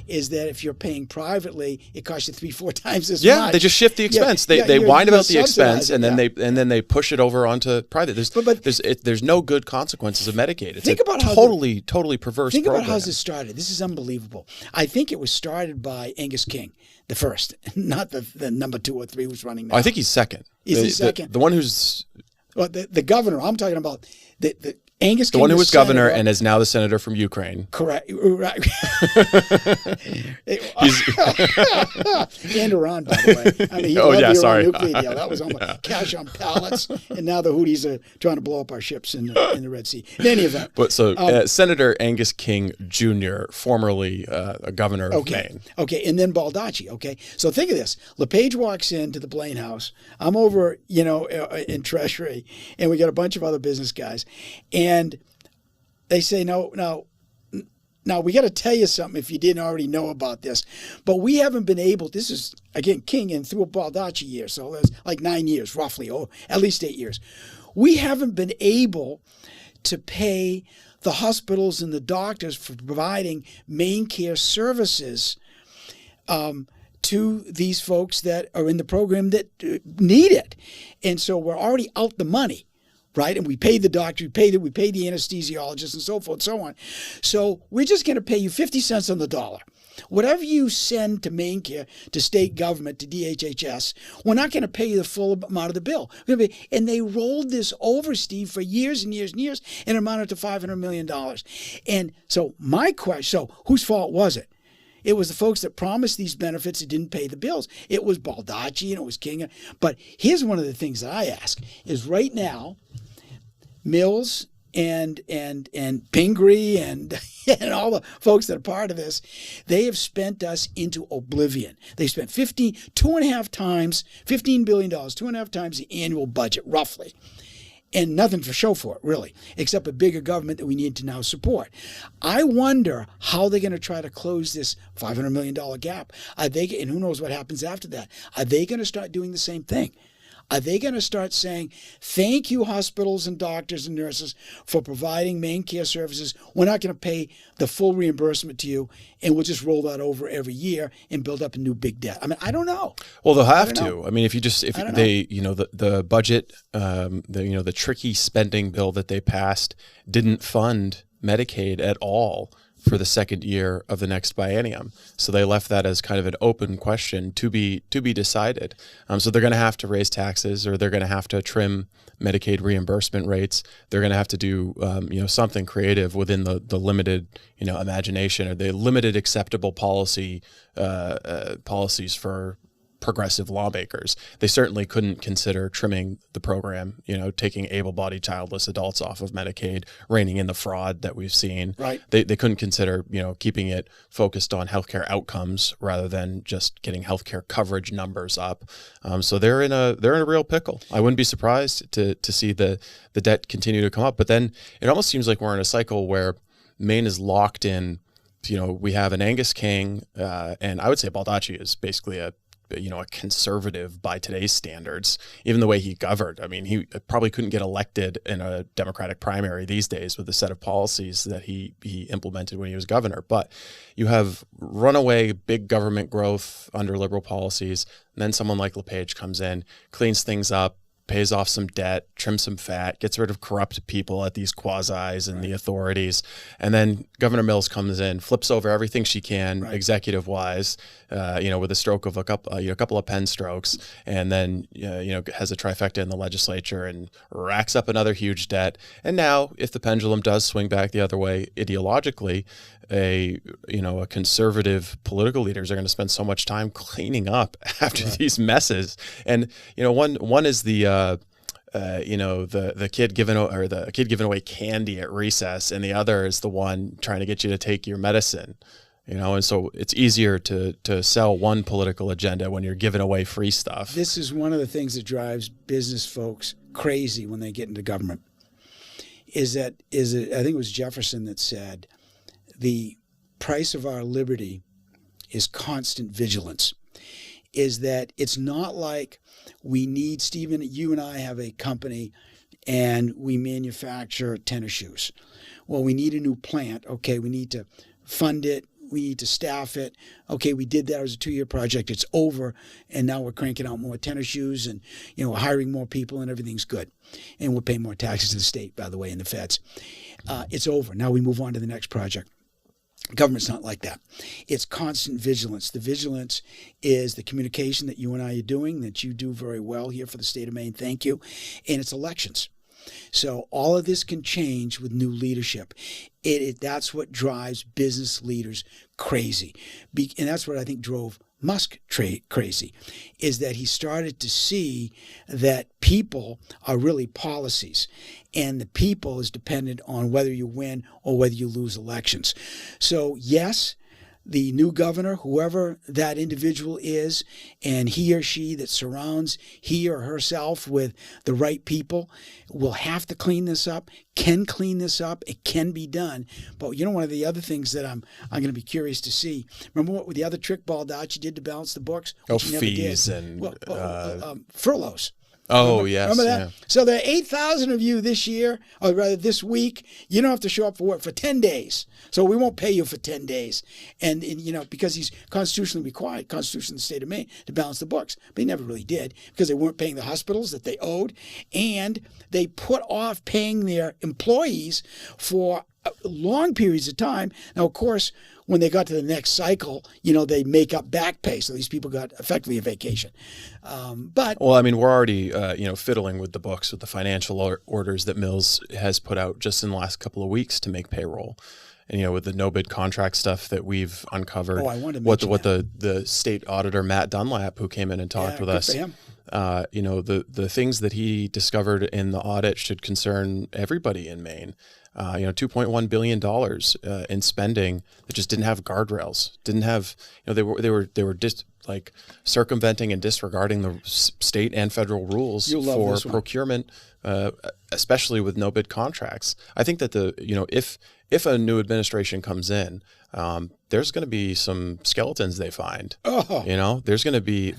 is that if you're paying privately, it costs you 3-4 times as much. Yeah, they just shift the expense. They whine about the expense, and then they push it over onto private. There's no good consequences of Medicaid. It's totally perverse. Think program. about how this started. This is unbelievable. I think it was started by Angus King, the first, not the number 2 or 3 who's running now. I think he's second. Is he second? The one who's... Well, the governor. I'm talking about the Angus King. The one who was governor and is now the senator from Ukraine. Correct. Right. And Iran, by the way. I mean, he loved the Iran nuclear deal. That was almost cash on pallets. And now the Houthis are trying to blow up our ships in the Red Sea. In any event. But Senator Angus King Jr., formerly a governor of Maine. Okay, and then Baldacci. Okay, so think of this. LePage walks into the Blaine house. I'm over, in Treasury, and we got a bunch of other business guys. And they say, no, we got to tell you something if you didn't already know about this. But we haven't been able, this is, again, King and through a Baldacci year, so that's like 9 years, roughly, or at least 8 years. We haven't been able to pay the hospitals and the doctors for providing Maine care services to these folks that are in the program that need it. And so we're already out the money. Right, and we paid the doctor, we paid the anesthesiologist, and so forth and so on. So we're just going to pay you 50 cents on the dollar. Whatever you send to Maine Care, to state government, to DHHS, we're not going to pay you the full amount of the bill. And they rolled this over, Steve, for years and years and years, and amounted to $500 million. And so my question, so whose fault was it? It was the folks that promised these benefits that didn't pay the bills. It was Baldacci and it was King. But here's one of the things that I ask is right now, Mills and Pingree and all the folks that are part of this, they have spent us into oblivion. They spent $15 billion, 2.5 times the annual budget, roughly. And nothing to show for it, really, except a bigger government that we need to now support. I wonder how they're going to try to close this $500 million gap. And who knows what happens after that? Are they going to start doing the same thing? Are they going to start saying, thank you, hospitals and doctors and nurses, for providing Maine Care services. We're not going to pay the full reimbursement to you, and we'll just roll that over every year and build up a new big debt. I mean, I don't know. Well, they'll have to. I mean, if they, the budget, the tricky spending bill that they passed didn't fund Medicaid at all for the second year of the next biennium. So they left that as kind of an open question to be decided. So they're going to have to raise taxes, or they're going to have to trim Medicaid reimbursement rates. They're going to have to do something creative within the limited imagination, or the limited acceptable policies for progressive lawmakers. They certainly couldn't consider trimming the program, taking able-bodied childless adults off of Medicaid, reining in the fraud that we've seen. Right. They couldn't consider, keeping it focused on healthcare outcomes rather than just getting healthcare coverage numbers up. So they're in a real pickle. I wouldn't be surprised to see the debt continue to come up. But then it almost seems like we're in a cycle where Maine is locked in. We have an Angus King, and I would say Baldacci is basically a conservative by today's standards, even the way he governed. I mean, he probably couldn't get elected in a Democratic primary these days with the set of policies that he implemented when he was governor. But you have runaway big government growth under liberal policies. And then someone like LePage comes in, cleans things up, pays off some debt, trims some fat, gets rid of corrupt people at these quasis and the authorities. And then Governor Mills comes in, flips over everything she can, executive wise, with a stroke of a couple of pen strokes, and then, has a trifecta in the legislature and racks up another huge debt. And now, if the pendulum does swing back the other way ideologically, a conservative political leaders are going to spend so much time cleaning up after these messes. And, one is the kid giving away candy at recess, and the other is the one trying to get you to take your medicine. And so it's easier to sell one political agenda when you're giving away free stuff. This is one of the things that drives business folks crazy when they get into government. I think it was Jefferson that said, the price of our liberty is constant vigilance. is that it's not like we need, Stephen, you and I have a company and we manufacture tennis shoes. Well, we need a new plant. Okay, we need to fund it. We need to staff it. Okay, we did that. It was a 2-year project. It's over. And now we're cranking out more tennis shoes and, hiring more people and everything's good. And we're paying more taxes to the state, by the way, and the feds. It's over. Now we move on to the next project. Government's not like that. It's constant vigilance. The vigilance is the communication that you and I are doing, that you do very well here for the state of Maine. Thank you. And it's elections. So all of this can change with new leadership. That's what drives business leaders crazy. And that's what I think drove Musk crazy, is that he started to see that people are really policies, and the people is dependent on whether you win or whether you lose elections. So yes, the new governor, whoever that individual is, and he or she that surrounds he or herself with the right people, will have to clean this up, can clean this up. It can be done. But one of the other things that I'm going to be curious to see, remember what with the other trick ball Dodge did to balance the books? Fees and furloughs. Remember that? Yeah. So there are 8,000 of you this year, or rather this week. You don't have to show up for work for 10 days. So we won't pay you for 10 days. And because he's constitutionally required, Constitution of the state of Maine, to balance the books. But he never really did, because they weren't paying the hospitals that they owed. And they put off paying their employees for long periods of time. Now, of course, when they got to the next cycle, they make up back pay. So these people got effectively a vacation. We're already, fiddling with the books with the financial orders that Mills has put out just in the last couple of weeks to make payroll. And, with the no bid contract stuff that we've uncovered, what the state auditor, Matt Dunlap, who came in and talked with us, the things that he discovered in the audit should concern everybody in Maine. $2.1 billion in spending that just didn't have guardrails, didn't have, they were just like circumventing and disregarding the state and federal rules for procurement, especially with no bid contracts. I think that if a new administration comes in, there's going to be some skeletons they find. There's going to be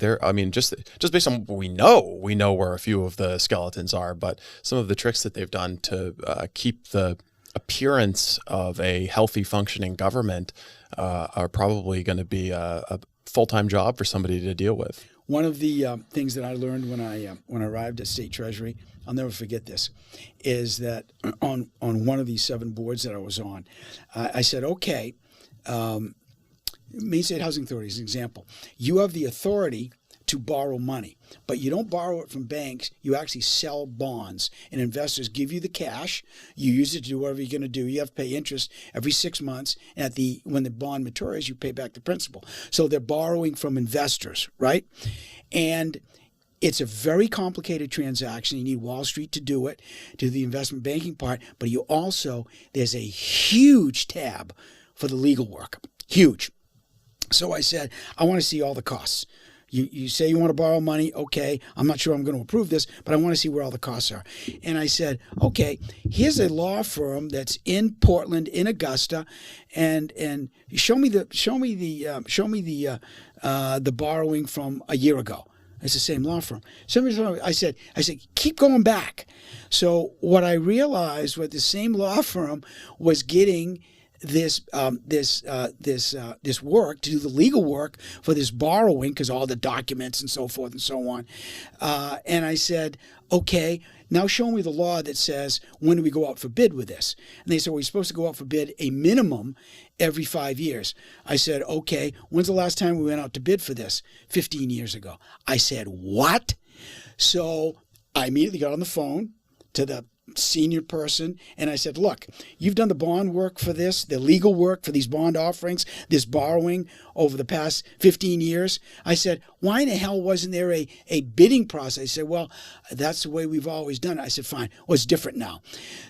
just based on what we know where a few of the skeletons are, but some of the tricks that they've done to keep the appearance of a healthy functioning government are probably going to be a full-time job for somebody to deal with. One of the things that I learned when I arrived at State Treasury, I'll never forget this, is that on one of these 7 boards that I was on, I said, okay, Maine State Housing Authority is an example. You have the authority to borrow money, but you don't borrow it from banks. You actually sell bonds, and investors give you the cash. You use it to do whatever you're going to do. You have to pay interest every 6 months. And when the bond matures, you pay back the principal. So they're borrowing from investors, right? And it's a very complicated transaction. You need Wall Street to do it, do the investment banking part, but there's a huge tab for the legal work. Huge. So I said, I want to see all the costs. You say you want to borrow money. Okay, I'm not sure I'm going to approve this, but I want to see where all the costs are. And I said, okay, here's a law firm that's in Portland, in Augusta, and show me the borrowing from a year ago. It's the same law firm. I said, keep going back. So what I realized was the same law firm was getting this work, to do the legal work for this borrowing, because all the documents and so forth and so on. And I said, okay, now show me the law that says, when do we go out for bid with this? And they said, well, we're supposed to go out for bid a minimum every 5 years. I said, okay, when's the last time we went out to bid for this? 15 years ago. I said, what? So I immediately got on the phone to the senior person, and I said, look, you've done the bond work for this, the legal work for these bond offerings, this borrowing over the past 15 years. I said, why in the hell wasn't there a bidding process? He said, well, that's the way we've always done it. I said, fine. Well, it's different now.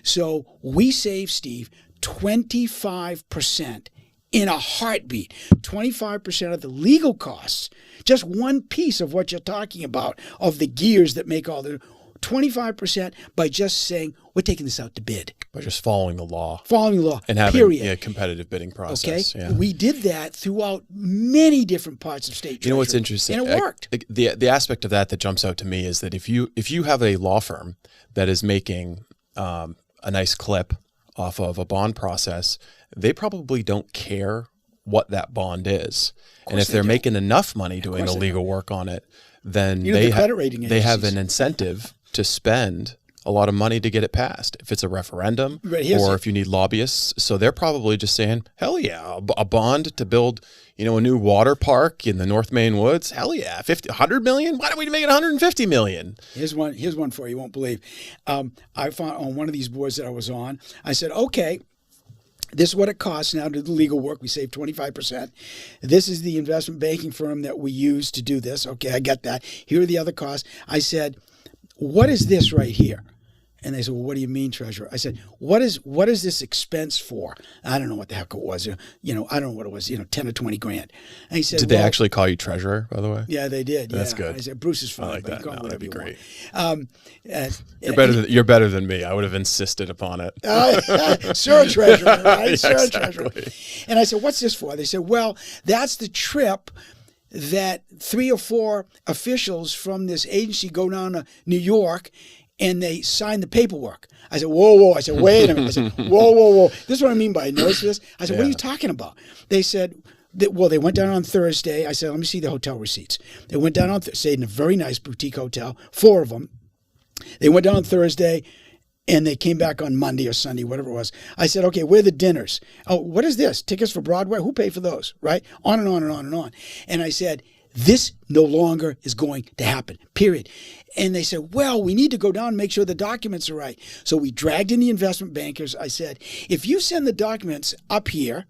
So we saved, Steve, 25% in a heartbeat, 25% of the legal costs, just one piece of what you're talking about, of the gears that make all the 25% by just saying, we're taking this out to bid. By just following the law. Following the law, And having period. a competitive bidding process. Okay, Yeah. we did that throughout many different parts of state treasury. You know what's interesting? And it worked. The aspect of that jumps out to me is that if you have a law firm that is making a nice clip off of a bond process, they probably don't care what that bond is. And if they're making enough money doing the legal work on it, then they have an incentive to spend a lot of money to get it passed. If it's a referendum or if you need lobbyists. So they're probably just saying, hell yeah, a bond to build, a new water park in the North Maine woods. Hell yeah. 100 million. Why don't we make it 150 million? Here's one for you. You won't believe. I found on one of these boards that I was on, I said, okay, this is what it costs now to do the legal work. We save 25%. This is the investment banking firm that we use to do this. Okay, I get that. Here are the other costs. I said, what is this right here? And they said, well, what do you mean, treasurer? I said, what is this expense for? I don't know what the heck it was. I don't know what it was, 10 or 20 grand. And he said, did they actually call you treasurer, by the way? Yeah, they did. That's good. I said, Bruce is fine. I like that. No, that'd be great. You're better than me. I would have insisted upon it. Sir treasurer, right? Yeah, Sir exactly. treasurer. And I said, what's this for? They said, well, that's the trip that 3 or 4 officials from this agency go down to New York and they sign the paperwork. I said, whoa. I said, wait a minute. I said, whoa. This is what I mean by notice this. I said, what are you talking about? They said, they went down on Thursday. I said, let me see the hotel receipts. They went down on stayed in a very nice boutique hotel, 4 of them. They went down on Thursday and they came back on Monday or Sunday, whatever it was. I said, okay, where are the dinners? Oh, what is this? Tickets for Broadway? Who paid for those? Right? On and on and on and on. And I said, this no longer is going to happen, period. And they said, well, we need to go down and make sure the documents are right. So we dragged in the investment bankers. I said, if you send the documents up here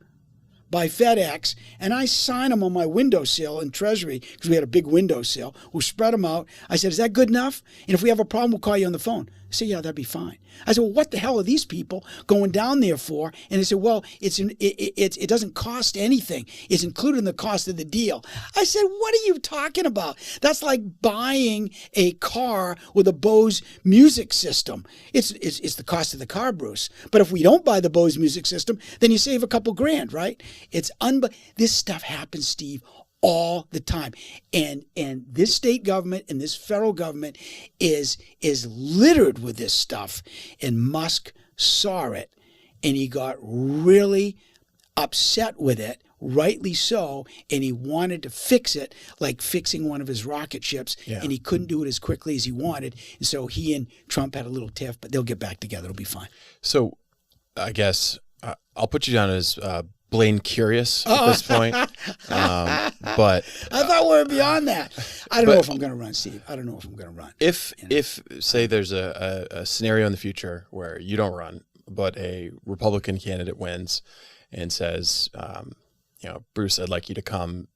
by FedEx and I sign them on my windowsill in Treasury, because we had a big windowsill, we'll spread them out. I said, is that good enough? And if we have a problem, we'll call you on the phone. I said, yeah, that'd be fine. I said, well, what the hell are these people going down there for? And they said, well, it doesn't cost anything. It's included in the cost of the deal. I said, what are you talking about? That's like buying a car with a Bose music system. It's the cost of the car, Bruce. But if we don't buy the Bose music system, then you save a couple grand, right? This stuff happens, Steve, all the time. And this state government and this federal government is littered with this stuff. And Musk saw it and he got really upset with it, rightly so, and he wanted to fix it like fixing one of his rocket ships, and he couldn't do it as quickly as he wanted. And so he and Trump had a little tiff, but they'll get back together. It'll be fine. So I guess I'll put you down as Blaine curious at this point. But I thought we were beyond that. I don't know if I'm going to run, Steve. I don't know if I'm going to run. If say there's a scenario in the future where you don't run, but a Republican candidate wins and says, Bruce, I'd like you to come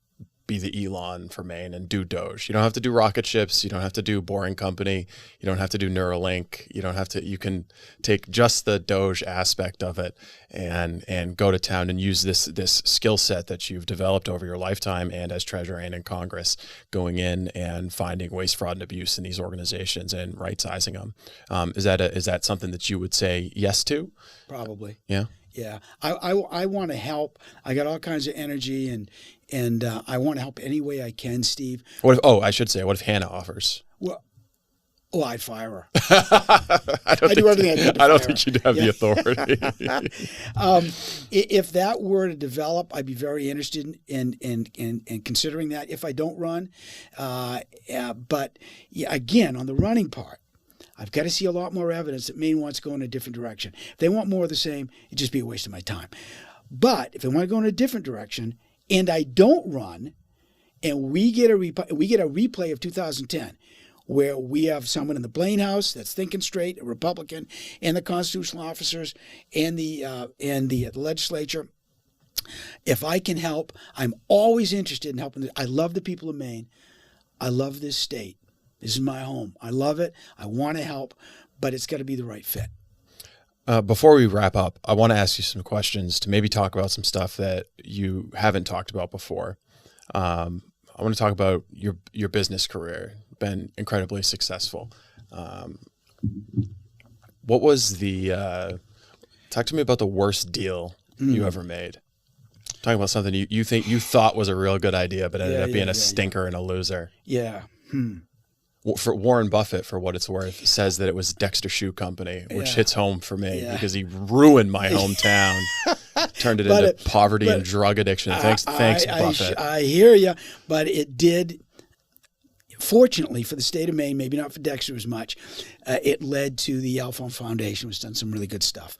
be the Elon for Maine and do DOGE. You don't have to do rocket ships. You don't have to do Boring Company. You don't have to do Neuralink. You can take just the DOGE aspect of it and go to town and use this skill set that you've developed over your lifetime and as treasurer and in Congress, going in and finding waste, fraud, and abuse in these organizations and right-sizing them. Is that something that you would say yes to? Probably. Yeah. Yeah, I want to help. I got all kinds of energy, and I want to help any way I can, Steve. What if Hannah offers? Well, I'd fire her. I do everything I can to fire. I don't think you'd have the authority. If that were to develop, I'd be very interested in considering that if I don't run. But again, on the running part, I've got to see a lot more evidence that Maine wants to go in a different direction. If they want more of the same, it'd just be a waste of my time. But if they want to go in a different direction and I don't run and we get a replay of 2010 where we have someone in the Blaine House that's thinking straight, a Republican, and the constitutional officers and the legislature, if I can help, I'm always interested in helping. I love the people of Maine. I love this state. This is my home. I love it. I want to help, but it's got to be the right fit. Before we wrap up, I want to ask you some questions to maybe talk about some stuff that you haven't talked about before. I want to talk about your business career. Been incredibly successful. What was the Talk to me about the worst deal you ever made. Talking about something you thought was a real good idea, but ended up being a stinker and a loser. Yeah. For Warren Buffett, for what it's worth, says that it was Dexter Shoe Company, which hits home for me because he ruined my hometown, turned it into poverty and drug addiction. Thanks, Buffett. I hear you, but it did. Fortunately for the state of Maine, maybe not for Dexter as much, it led to the Alphone Foundation, which has done some really good stuff.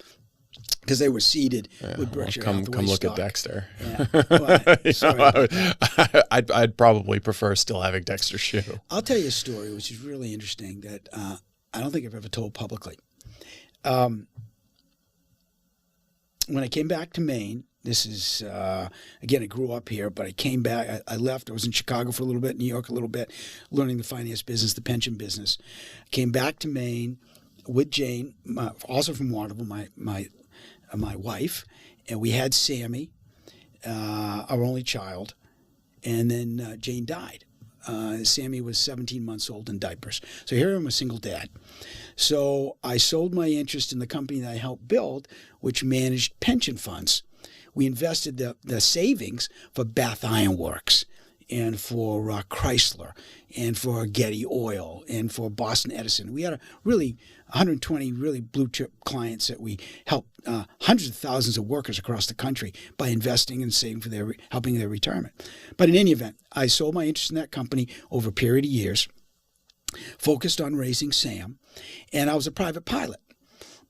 Because they were seeded with Berkshire Hathaway come look stock. at Dexter. Yeah. Well, sorry. I'd probably prefer still having Dexter Shoe. I'll tell you a story which is really interesting that I don't think I've ever told publicly. When I came back to Maine, this is, again, I grew up here, but I came back. I left. I was in Chicago for a little bit, New York a little bit, learning the finance business, the pension business. I came back to Maine with Jane, also from Waterville, my wife, and we had Sammy, our only child, and then Jane died. Sammy was 17 months old in diapers. So here I'm a single dad. So I sold my interest in the company that I helped build, which managed pension funds. We invested the savings for Bath Iron Works and for Chrysler and for Getty Oil and for Boston Edison. We had 120 really blue chip clients that we helped hundreds of thousands of workers across the country by investing and saving for helping their retirement. But in any event, I sold my interest in that company over a period of years, focused on raising Sam, and I was a private pilot.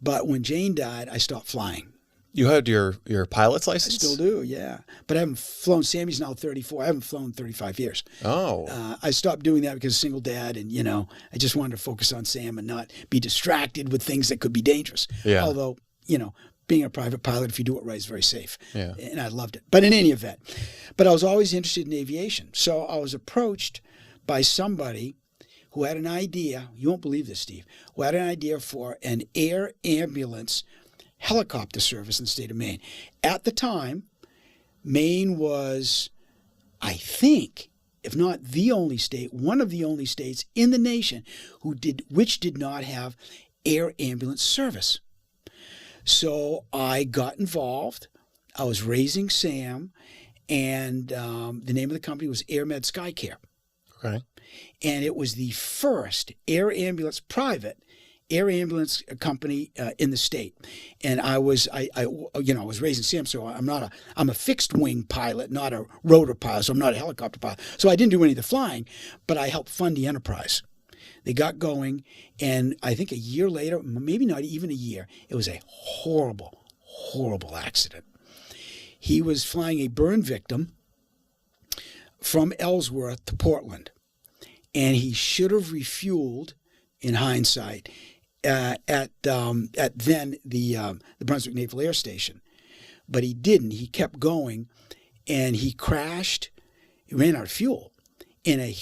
But when Jane died, I stopped flying. You had your pilot's license? I still do, yeah. But I haven't flown. Sammy's now 34. I haven't flown in 35 years. Oh. I stopped doing that because single dad, and I just wanted to focus on Sam and not be distracted with things that could be dangerous. Yeah. Although, being a private pilot, if you do it right, is very safe. Yeah. And I loved it. But in any event, I was always interested in aviation. So I was approached by somebody who had an idea. You won't believe this, Steve. Who had an idea for an air ambulance helicopter service in the state of Maine. At the time, Maine was, I think, if not the only state, one of the only states in the nation which did not have air ambulance service. So I got involved. I was raising Sam, and the name of the company was AirMed SkyCare. Okay. And it was the first private air ambulance company in the state. And I was raising Sam, so I'm a fixed wing pilot, not a rotor pilot, so I'm not a helicopter pilot. So I didn't do any of the flying, but I helped fund the enterprise. They got going, and I think a year later, maybe not even a year, it was a horrible, horrible accident. He was flying a burn victim from Ellsworth to Portland, and he should have refueled, in hindsight, at then the Brunswick Naval Air Station, but he didn't. He kept going, and he crashed. He ran out of fuel in a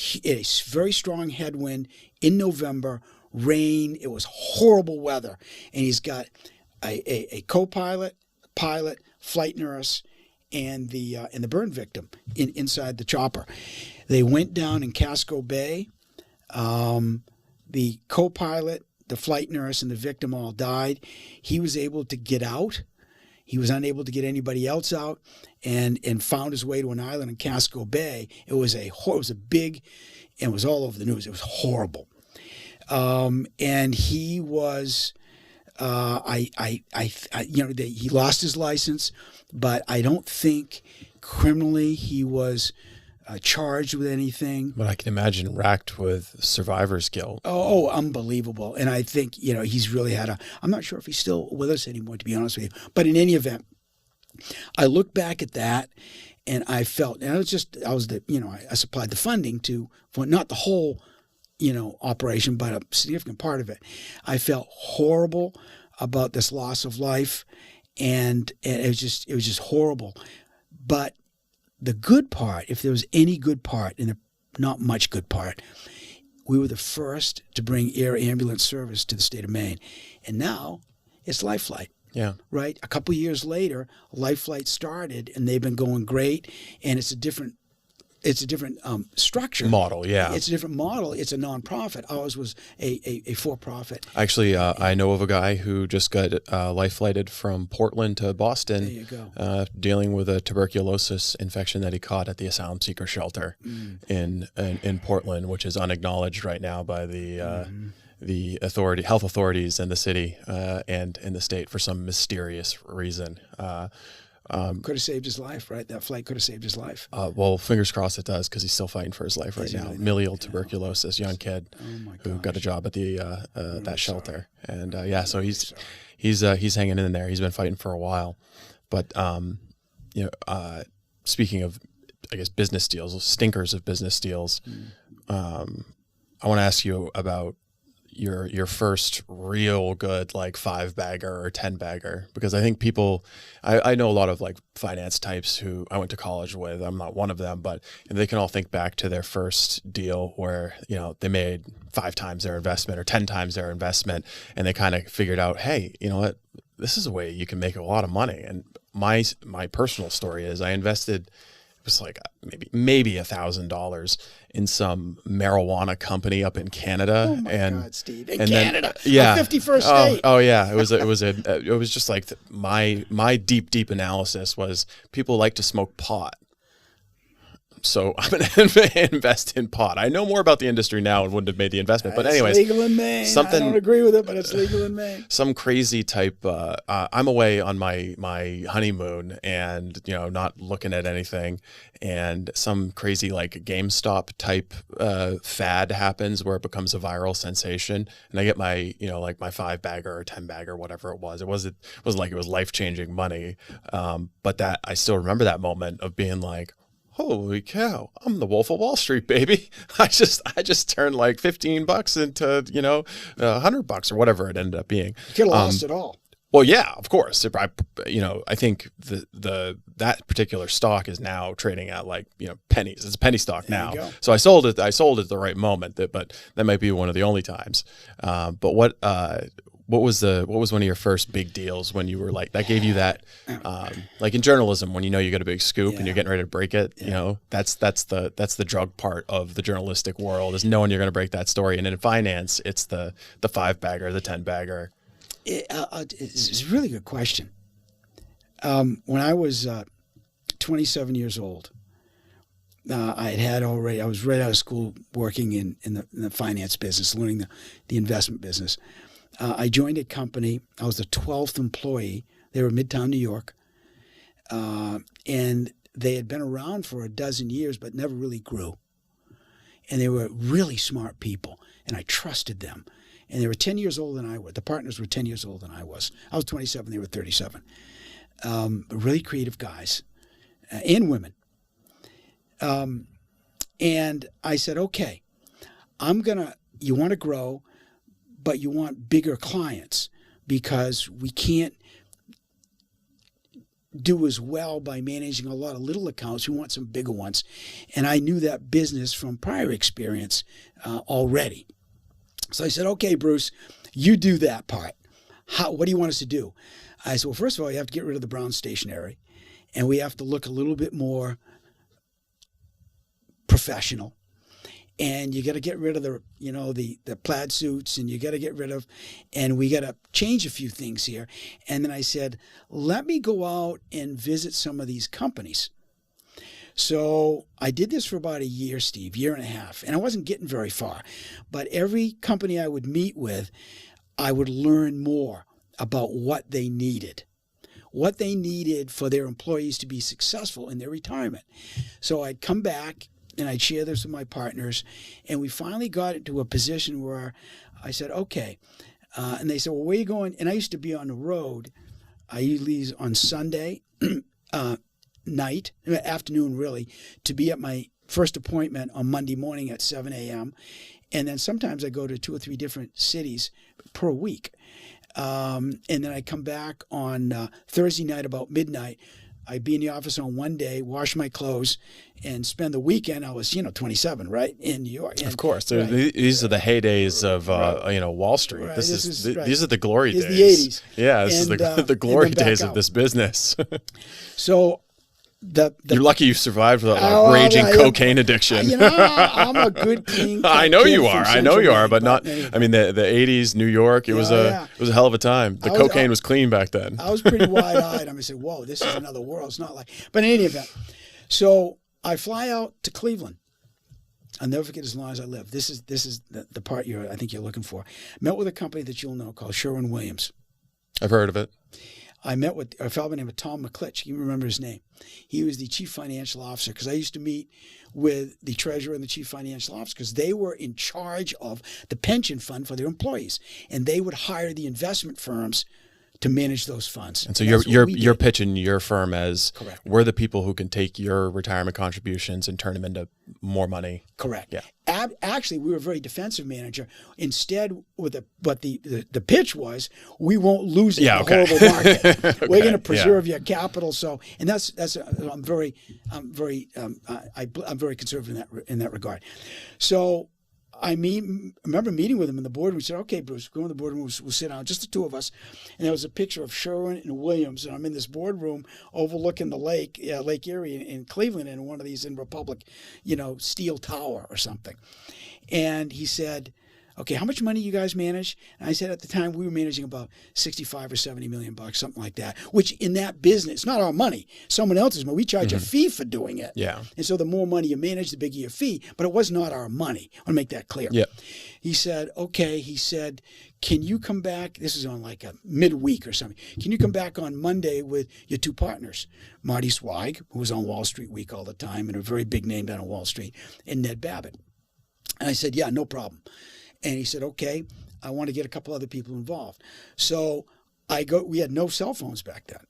very strong headwind in November, rain. It was horrible weather, and he's got a co-pilot, pilot, flight nurse, and the burn victim inside the chopper. They went down in Casco Bay. The co-pilot, the flight nurse, and the victim all died. He was able to get out. He was unable to get anybody else out, and found his way to an island in Casco Bay. It was a big, and it was all over the news. It was horrible. And he was, he lost his license, but I don't think criminally he was charged with anything. But I can imagine racked with survivor's guilt. Oh, unbelievable. And I think, he's really I'm not sure if he's still with us anymore, to be honest with you. But in any event, I look back at that, and I felt, and I supplied the funding for not the whole, operation, but a significant part of it. I felt horrible about this loss of life, and it was just horrible. But the good part, if there was any good part, and not much good part, we were the first to bring air ambulance service to the state of Maine. And now it's LifeFlight. Yeah. Right? A couple of years later, LifeFlight started, and they've been going great. And it's a different it's a different structure. Model, yeah. It's a different model. It's a nonprofit. Ours was a for-profit. Actually, I know of a guy who just got life flighted from Portland to Boston. There you go. Dealing with a tuberculosis infection that he caught at the asylum seeker shelter in Portland, which is unacknowledged right now by the health authorities in the city and in the state for some mysterious reason. Could have saved his life, right? That flight could have saved his life. Well, fingers crossed it does, because he's still fighing for his life right now. Milial tuberculosis, young kid who got a job at the that shelter, and so he's hanging in there. He's been fighting for a while, but speaking of, I guess, business deals, stinkers of business deals, I want to ask you about your first real good like 5-bagger or 10-bagger, because I think people, I know a lot of like finance types who I went to college with. I'm not one of them, but they can all think back to their first deal where, they made 5 times their investment or 10 times their investment, and they kind of figured out, hey, you know what, this is a way you can make a lot of money. And my personal story is I invested, it was like maybe $1,000 in some marijuana company up in Canada. Oh my God, Steve! In Then, Canada, yeah, the 51st state. Oh yeah, it was just like my deep analysis was people like to smoke pot. So I'm going to invest in pot. I know more about the industry now and wouldn't have made the investment. But anyways, it's legal in Maine. I don't agree with it, but it's legal in Maine. Some crazy type. I'm away on my honeymoon and not looking at anything, and some crazy like GameStop type fad happens where it becomes a viral sensation, and I get my like my 5-bagger or 10-bagger, whatever it was. It wasn't like it was life-changing money, but that I still remember that moment of being like, holy cow, I'm the Wolf of Wall Street, baby. I just turned like $15 into, $100 or whatever it ended up being. You could have lost it all. Well, yeah, of course. I think that particular stock is now trading at like, pennies. It's a penny stock now. So I sold it at the right moment, but that might be one of the only times. But what was one of your first big deals when you were like, that gave you that, like in journalism, when you get a big scoop and you're getting ready to break it, that's the drug part of the journalistic world, is knowing you're going to break that story. And in finance, it's the 5-bagger, the 10-bagger. It's a really good question. When I was 27 years old, I was right out of school working in the finance business, learning the investment business. I joined a company. I was the 12th employee. They were in Midtown, New York. And they had been around for a dozen years, but never really grew. And they were really smart people, and I trusted them. And they were 10 years older than I was. The partners were 10 years older than I was. I was 27. They were 37. Really creative guys and women. And I said, okay, you want to grow, but you want bigger clients, because we can't do as well by managing a lot of little accounts. We want some bigger ones. And I knew that business from prior experience already. So I said, okay, Bruce, you do that part. What do you want us to do? I said, well, first of all, you have to get rid of the brown stationery, and we have to look a little bit more professional. And you got to get rid of the plaid suits, and you got to get rid of, and we got to change a few things here. And then I said, let me go out and visit some of these companies. So I did this for about a year, Steve, year and a half, and I wasn't getting very far. But every company I would meet with, I would learn more about what they needed for their employees to be successful in their retirement. So I'd come back and I'd share this with my partners, and we finally got into a position where I said, okay. And they said, well, where are you going? And I used to be on the road. I usually leave on Sunday afternoon really, to be at my first appointment on Monday morning at 7 a.m. And then sometimes I go to 2 or 3 different cities per week. And then I come back on Thursday night about midnight. I'd be in the office on one day, wash my clothes, and spend the weekend. I was, 27, right, in New York. And, of course, right. These are the heydays of Wall Street. Right. These are the glory days. The 80s. Yeah, this is the glory days of this business. So You're lucky you survived a raging cocaine addiction. I'm a good clean. I know you are. I know you are, but not. Anyway. I mean, the '80s New York. It was a hell of a time. The cocaine was clean back then. I was pretty wide-eyed. I said, "Whoa, this is another world." It's not like. But in any event, so I fly out to Cleveland. I'll never forget as long as I live. This is the part I think you're looking for. Met with a company that you'll know called Sherwin-Williams. I've heard of it. I met with a fellow named Tom McClitch. You remember his name. He was the chief financial officer because I used to meet with the treasurer and the chief financial officer because they were in charge of the pension fund for their employees. And they would hire the investment firms to manage those funds. And so you're pitching your firm as correct. We're the people who can take your retirement contributions and turn them into more money. Correct. Yeah. Actually, we were a very defensive manager. Instead, but the pitch was, we won't lose it in a horrible market. Okay. We're going to preserve your capital. So, and that's I'm very conservative in that regard. So. I remember meeting with him in the boardroom. We said, "Okay, Bruce, go in the boardroom. We'll sit down, just the two of us." And there was a picture of Sherwin and Williams, and I'm in this boardroom overlooking the Lake Erie in Cleveland, in one of these in Republic, steel tower or something. And he said, "Okay, how much money you guys manage?" And I said at the time we were managing about 65 or 70 million bucks, something like that, which in that business, it's not our money, someone else's money. We charge a fee for doing it. Yeah. And so the more money you manage, the bigger your fee, but it was not our money. I want to make that clear. Yeah. He said, "Okay," he said, "can you come back?" This is on like a midweek or something. "Can you come back on Monday with your two partners, Marty Zweig, who was on Wall Street Week all the time and a very big name down on Wall Street, and Ned Babbitt?" And I said, "Yeah, no problem." And he said, "Okay, I want to get a couple other people involved." So we had no cell phones back then.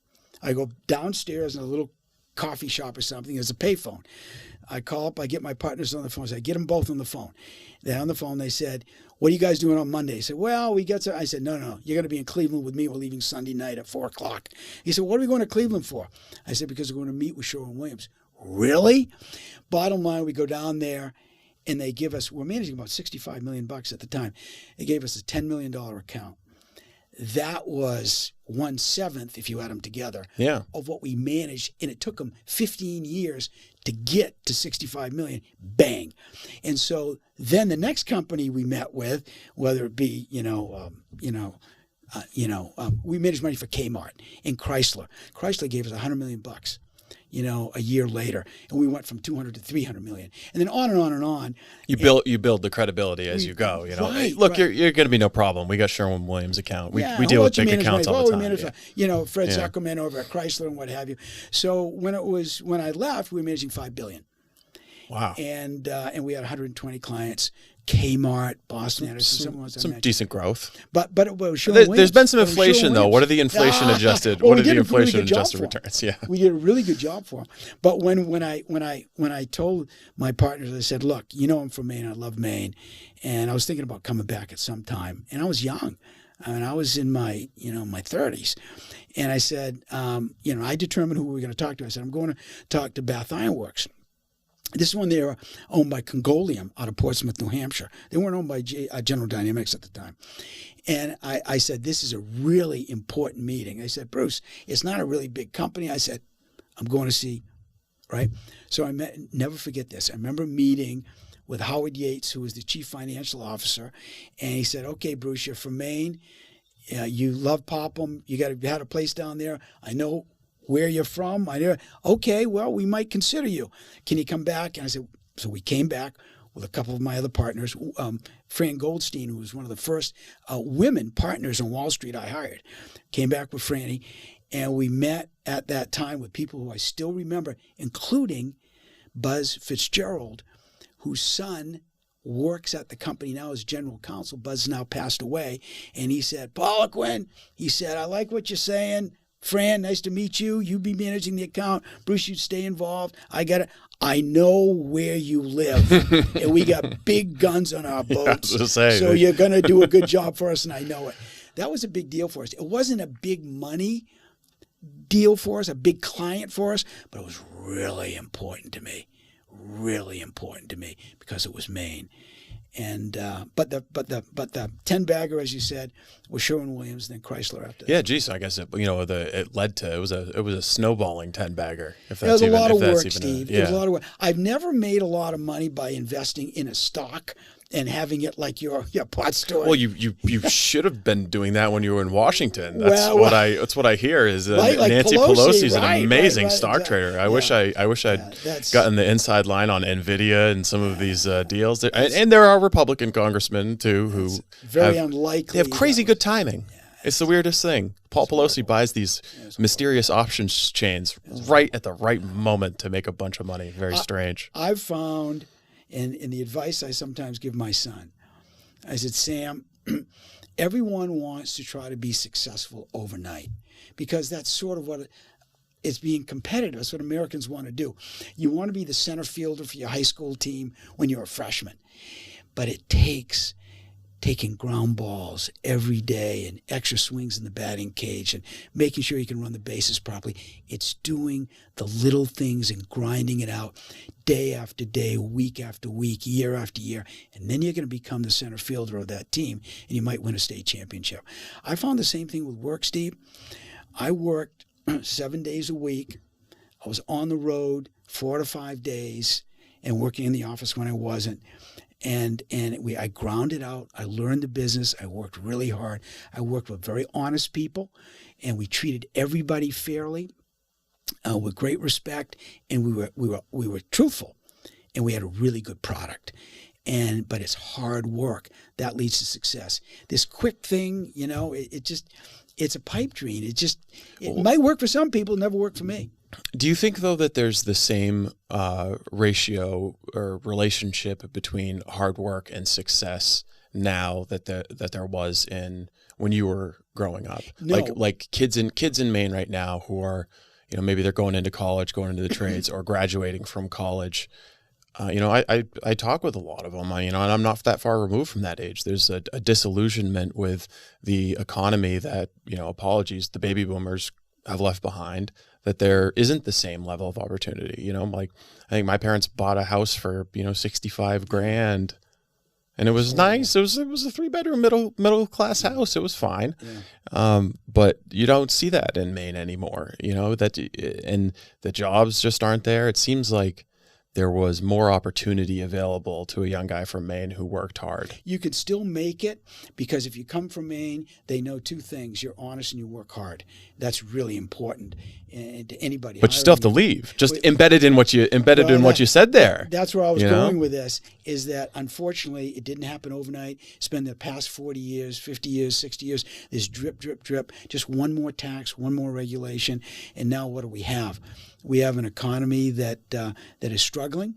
I go downstairs in a little coffee shop or something. There's a payphone. I call up, I get my partners on the phone. So I get them both on the phone. They're on the phone. They said, "What are you guys doing on Monday?" I said, "Well, we got some." I said, No, you're going to be in Cleveland with me. We're leaving Sunday night at 4 o'clock. He said, "What are we going to Cleveland for?" I said, "Because we're going to meet with Sherwin-Williams." "Really?" Bottom line, we go down there. And they give us, we're managing about 65 million bucks at the time. They gave us a $10 million account. That was 1/7, if you add them together, of what we managed. And it took them 15 years to get to 65 million. Bang. And so then the next company we met with, whether it be, we managed money for Kmart and Chrysler. Chrysler gave us 100 million bucks. A year later, and we went from 200 to 300 million, and then on and on and on. You build the credibility as you go. Right, look, you're going to be no problem. We got Sherwin-Williams account. We deal with big accounts all the time. We manage, Fred Zuckerman over at Chrysler and what have you. So when I left, we were managing $5 billion. Wow. And we had 120 clients. Kmart, Boston Anderson, some decent growth. But it was there's been some inflation though. What are the inflation adjusted? Well, what are the inflation adjusted returns? Yeah, we did a really good job for them. But when I told my partners, I said, "Look, I'm from Maine. I love Maine, and I was thinking about coming back at some time." And I was young. I mean, I was in my my 30s, and I said, I determined who we were going to talk to. I said, "I'm going to talk to Bath Iron Works." This is when they were owned by Congolium out of Portsmouth, New Hampshire. They weren't owned by General Dynamics at the time. And I said, "This is a really important meeting." I said, "Bruce, it's not a really big company." I said, "I'm going to see," right? So never forget this. I remember meeting with Howard Yates, who was the chief financial officer. And he said, "Okay, Bruce, you're from Maine. You love Popham. You had a place down there. I know where you're from." "Okay, well, we might consider you. Can you come back?" And I said, so we came back with a couple of my other partners. Fran Goldstein, who was one of the first women partners on Wall Street I hired, came back with Franny. And we met at that time with people who I still remember, including Buzz Fitzgerald, whose son works at the company now as general counsel. Buzz now passed away. And he said, "Poliquin," he said, "I like what you're saying. Fran, nice to meet you. You be managing the account. Bruce, you stay involved. I know where you live, and we got big guns on our boats. So you're going to do a good job for us, and I know it." That was a big deal for us. It wasn't a big money deal for us, a big client for us, but it was really important to me because it was Maine. And but the 10-bagger, as you said, was Sherwin-Williams, then Chrysler after that. Yeah, geez, I guess it led to it was a snowballing 10-bagger. If It was that's even, a lot if of that's work, even Steve. yeah. It was a lot of work. I've never made a lot of money by investing in a stock and having it like your pot store. Well, you should have been doing that when you were in Washington. That's Well, what I hear is like Nancy Pelosi, Pelosi's an right, amazing right, stock exactly. trader. I wish I'd gotten the inside line on Nvidia and some of these deals. And there are Republican congressmen too who very unlikely. They have crazy good timing. It's the weirdest thing. Paul Pelosi buys these mysterious options chains right at the right moment to make a bunch of money. Very strange. I've found, and the advice I sometimes give my son, I said, Sam, everyone wants to try to be successful overnight because that's sort of what it's being competitive. That's what Americans want to do. You want to be the center fielder for your high school team when you're a freshman, but it takes taking ground balls every day and extra swings in the batting cage and making sure you can run the bases properly. It's doing the little things and grinding it out day after day, week after week, year after year. And then you're going to become the center fielder of that team and you might win a state championship. I found the same thing with work, Steve. I worked 7 days a week. I was on the road 4 to 5 days and working in the office when I wasn't. And I ground it out. I learned the business. I worked really hard. I worked with very honest people, and we treated everybody fairly, with great respect, and we were truthful, and we had a really good product. But it's hard work that leads to success. This quick thing, it's a pipe dream. It might work for some people, never work for me. Do you think, though, that there's the same ratio or relationship between hard work and success now that there was when you were growing up? No. Like kids in Maine right now who are, maybe they're going into college, going into the trades, or graduating from college. I talk with a lot of them, and I'm not that far removed from that age. There's a disillusionment with the economy that, apologies, the baby boomers have left behind, that there isn't the same level of opportunity. I think my parents bought a house for, $65,000 and it was nice. It was a 3-bedroom middle class house. It was fine. Yeah. But you don't see that in Maine anymore, and the jobs just aren't there. It seems like there was more opportunity available to a young guy from Maine who worked hard. You could still make it because if you come from Maine, they know two things. You're honest and you work hard. That's really important to anybody. But you still have to leave. Just embedded in what you said there. That's where I was going with this, is that unfortunately it didn't happen overnight. Spend the past 40 years, 50 years, 60 years, this drip, drip, drip, just one more tax, one more regulation. And now what do we have? We have an economy that is struggling.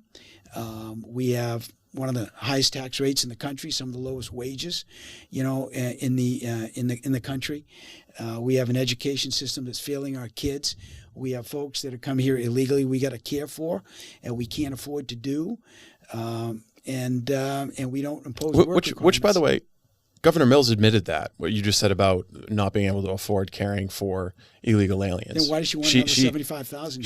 We have one of the highest tax rates in the country, some of the lowest wages, in the country. We have an education system that's failing our kids. We have folks that have come here illegally we got to care for, and we can't afford to do, and we don't impose work requirements. Which, by the way, Governor Mills admitted that, what you just said about not being able to afford caring for illegal aliens. Then why does she want another 75,000?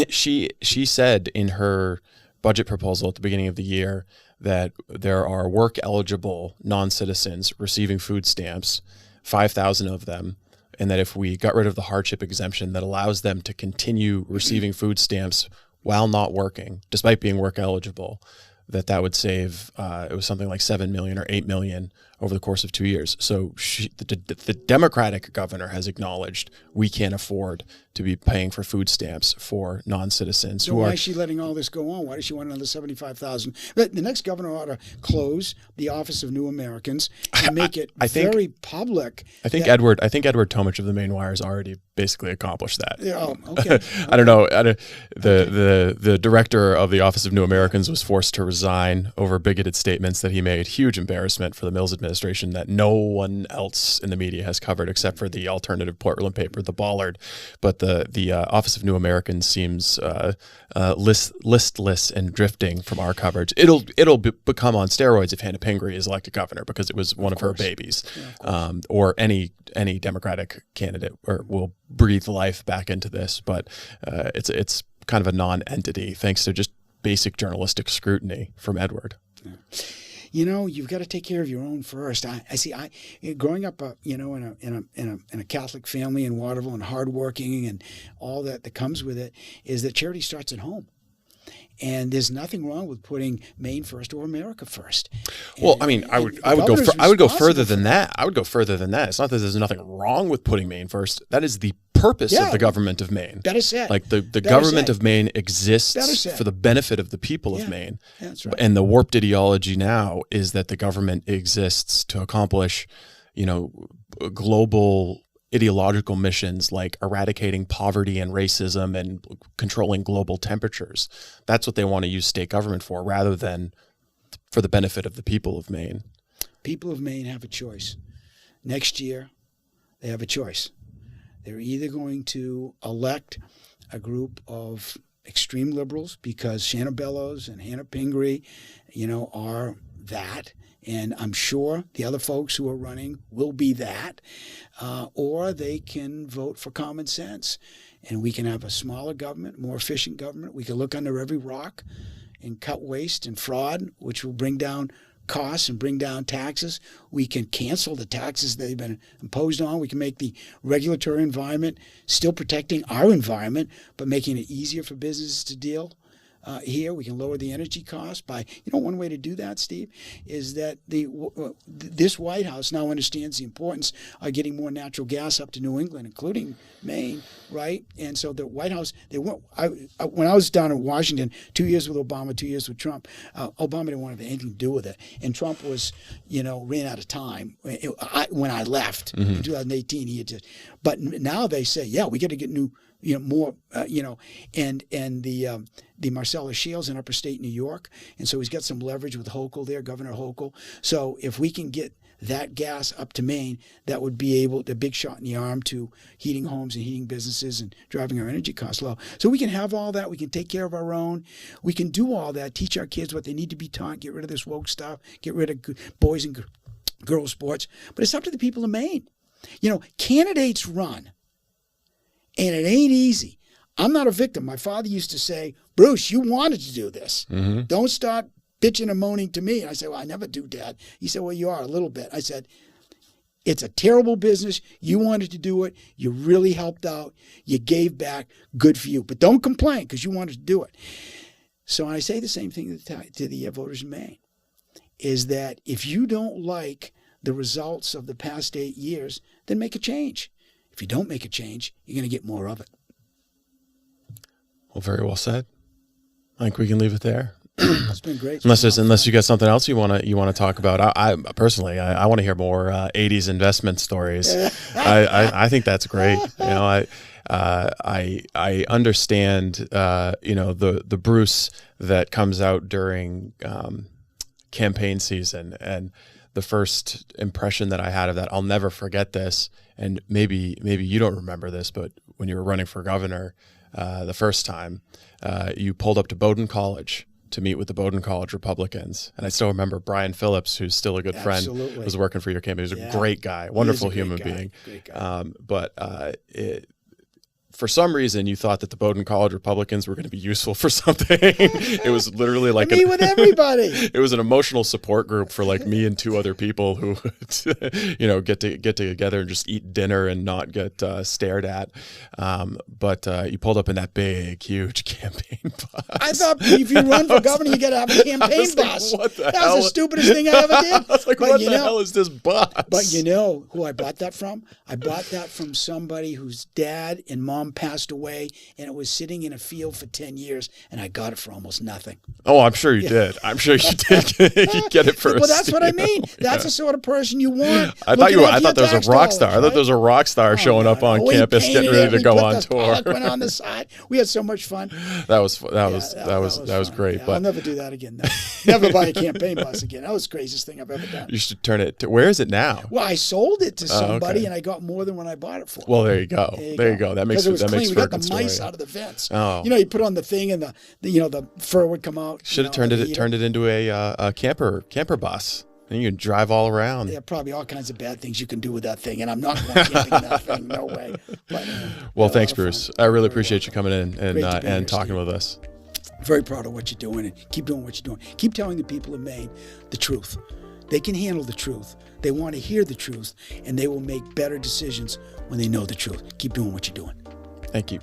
She said in her budget proposal at the beginning of the year that there are work-eligible non-citizens receiving food stamps, 5,000 of them, and that if we got rid of the hardship exemption that allows them to continue receiving food stamps while not working, despite being work-eligible, that would save, it was something like $7 million or $8 million over the course of 2 years. So the Democratic governor has acknowledged we can't afford to be paying for food stamps for non-citizens. So why is she letting all this go on? Why does she want another 75,000? The next governor ought to close the Office of New Americans and make it very public. I think Edward Tomich of the Maine Wire has already basically accomplished that. Yeah, okay. I don't know. The director of the Office of New Americans was forced to resign over bigoted statements that he made. Huge embarrassment for the Mills administration that no one else in the media has covered except for the alternative Portland paper, The Bollard. But the Office of New Americans seems listless and drifting from our coverage. It'll become on steroids if Hannah Pingree is elected governor because it was one of her babies, or any Democratic candidate will breathe life back into this. But it's kind of a non-entity thanks to just basic journalistic scrutiny from Edward. you've got to take care of your own first. I see. Growing up, in a Catholic family in Waterville and hardworking and all that comes with it is that charity starts at home. And there's nothing wrong with putting Maine first or America first. Well, I mean, I would go further than that. I would go further than that. It's not that there's nothing wrong with putting Maine first. That is the purpose of the government of Maine. Better said. Like the government of Maine exists for the benefit of the people of Maine. That's right. And the warped ideology now is that the government exists to accomplish, global ideological missions like eradicating poverty and racism and controlling global temperatures. That's what they want to use state government for, rather than for the benefit of the people of Maine. People of Maine have a choice. Next year, they have a choice. They're either going to elect a group of extreme liberals, because Shannon Bellows and Hannah Pingree, are that. And I'm sure the other folks who are running will be that. Or they can vote for common sense. And we can have a smaller government, more efficient government. We can look under every rock and cut waste and fraud, which will bring down costs and bring down taxes. We can cancel the taxes that have been imposed on. We can make the regulatory environment still protecting our environment, but making it easier for businesses to deal here. We can lower the energy costs by, one way to do that, Steve, is that this White House now understands the importance of getting more natural gas up to New England, including Maine, right? And so the White House, when I was down in Washington, 2 years with Obama, 2 years with Trump, Obama didn't want to have anything to do with it. And Trump was, ran out of time. When I left in 2018, he had just, but now they say, we got to get new, more, and the Marcellus Shale's in upper state New York. And so he's got some leverage with Hochul there, Governor Hochul. So if we can get that gas up to Maine, that would be a big shot in the arm to heating homes and heating businesses and driving our energy costs low. So we can have all that. We can take care of our own. We can do all that, teach our kids what they need to be taught, get rid of this woke stuff, get rid of boys and girls sports. But it's up to the people of Maine. Candidates run. And it ain't easy. I'm not a victim. My father used to say, Bruce, you wanted to do this. Mm-hmm. Don't start bitching and moaning to me. And I said, well, I never do, Dad. He said, well, you are a little bit. I said, it's a terrible business. You wanted to do it. You really helped out. You gave back. Good for you. But don't complain because you wanted to do it. So I say the same thing to the voters in Maine, is that if you don't like the results of the past 8 years, then make a change. If you don't make a change, you're going to get more of it. Well, very well said. I think we can leave it there. It's been great. Unless you got something else you want to talk about. I personally want to hear more 80s investment stories. I think that's great. I understand the Bruce that comes out during campaign season, and the first impression that I had of that, I'll never forget this. And maybe you don't remember this, but when you were running for governor the first time, you pulled up to Bowdoin College to meet with the Bowdoin College Republicans. And I still remember Brian Phillips, who's still a good friend, was working for your campaign. He was a great guy, wonderful human being. Great guy. But for some reason, you thought that the Bowdoin College Republicans were going to be useful for something. It was literally like meet with everybody. It was an emotional support group for like me and two other people who would, get together and just eat dinner and not get stared at. But you pulled up in that big, huge campaign bus. I thought if you run for governor, you got to have a campaign bus. What the that hell? was the stupidest thing I ever did. I was like, what the hell is this bus? But you know who I bought that from? I bought that from somebody whose dad and mom passed away, and it was sitting in a field for 10 years, and I got it for almost nothing. Oh, I'm sure you did. I'm sure you did. You get it for Well, that's what I mean. That's the sort of person you want. I thought there was a rock star. I thought there was a rock star showing up on campus, getting ready to go on tour. Poliquin on the side. We had so much fun. That was great. Yeah, but I'll never do that again. No. Never buy a campaign bus again. That was the craziest thing I've ever done. You should turn it. Where is it now? Well, I sold it to somebody, and I got more than when I bought it for. Well, there you go. There you go. That makes we got the mice out of the vents. Oh, you put on the thing, and the fur would come out. Should have turned it into a camper bus, and you can drive all around. Yeah, probably all kinds of bad things you can do with that thing, and I'm not going camping in that thing. No way. But, well, thanks, Bruce. I really appreciate you coming in and talking with us. Very proud of what you're doing, and keep doing what you're doing. Keep telling the people of Maine the truth. They can handle the truth. They want to hear the truth, and they will make better decisions when they know the truth. Keep doing what you're doing. Thank you.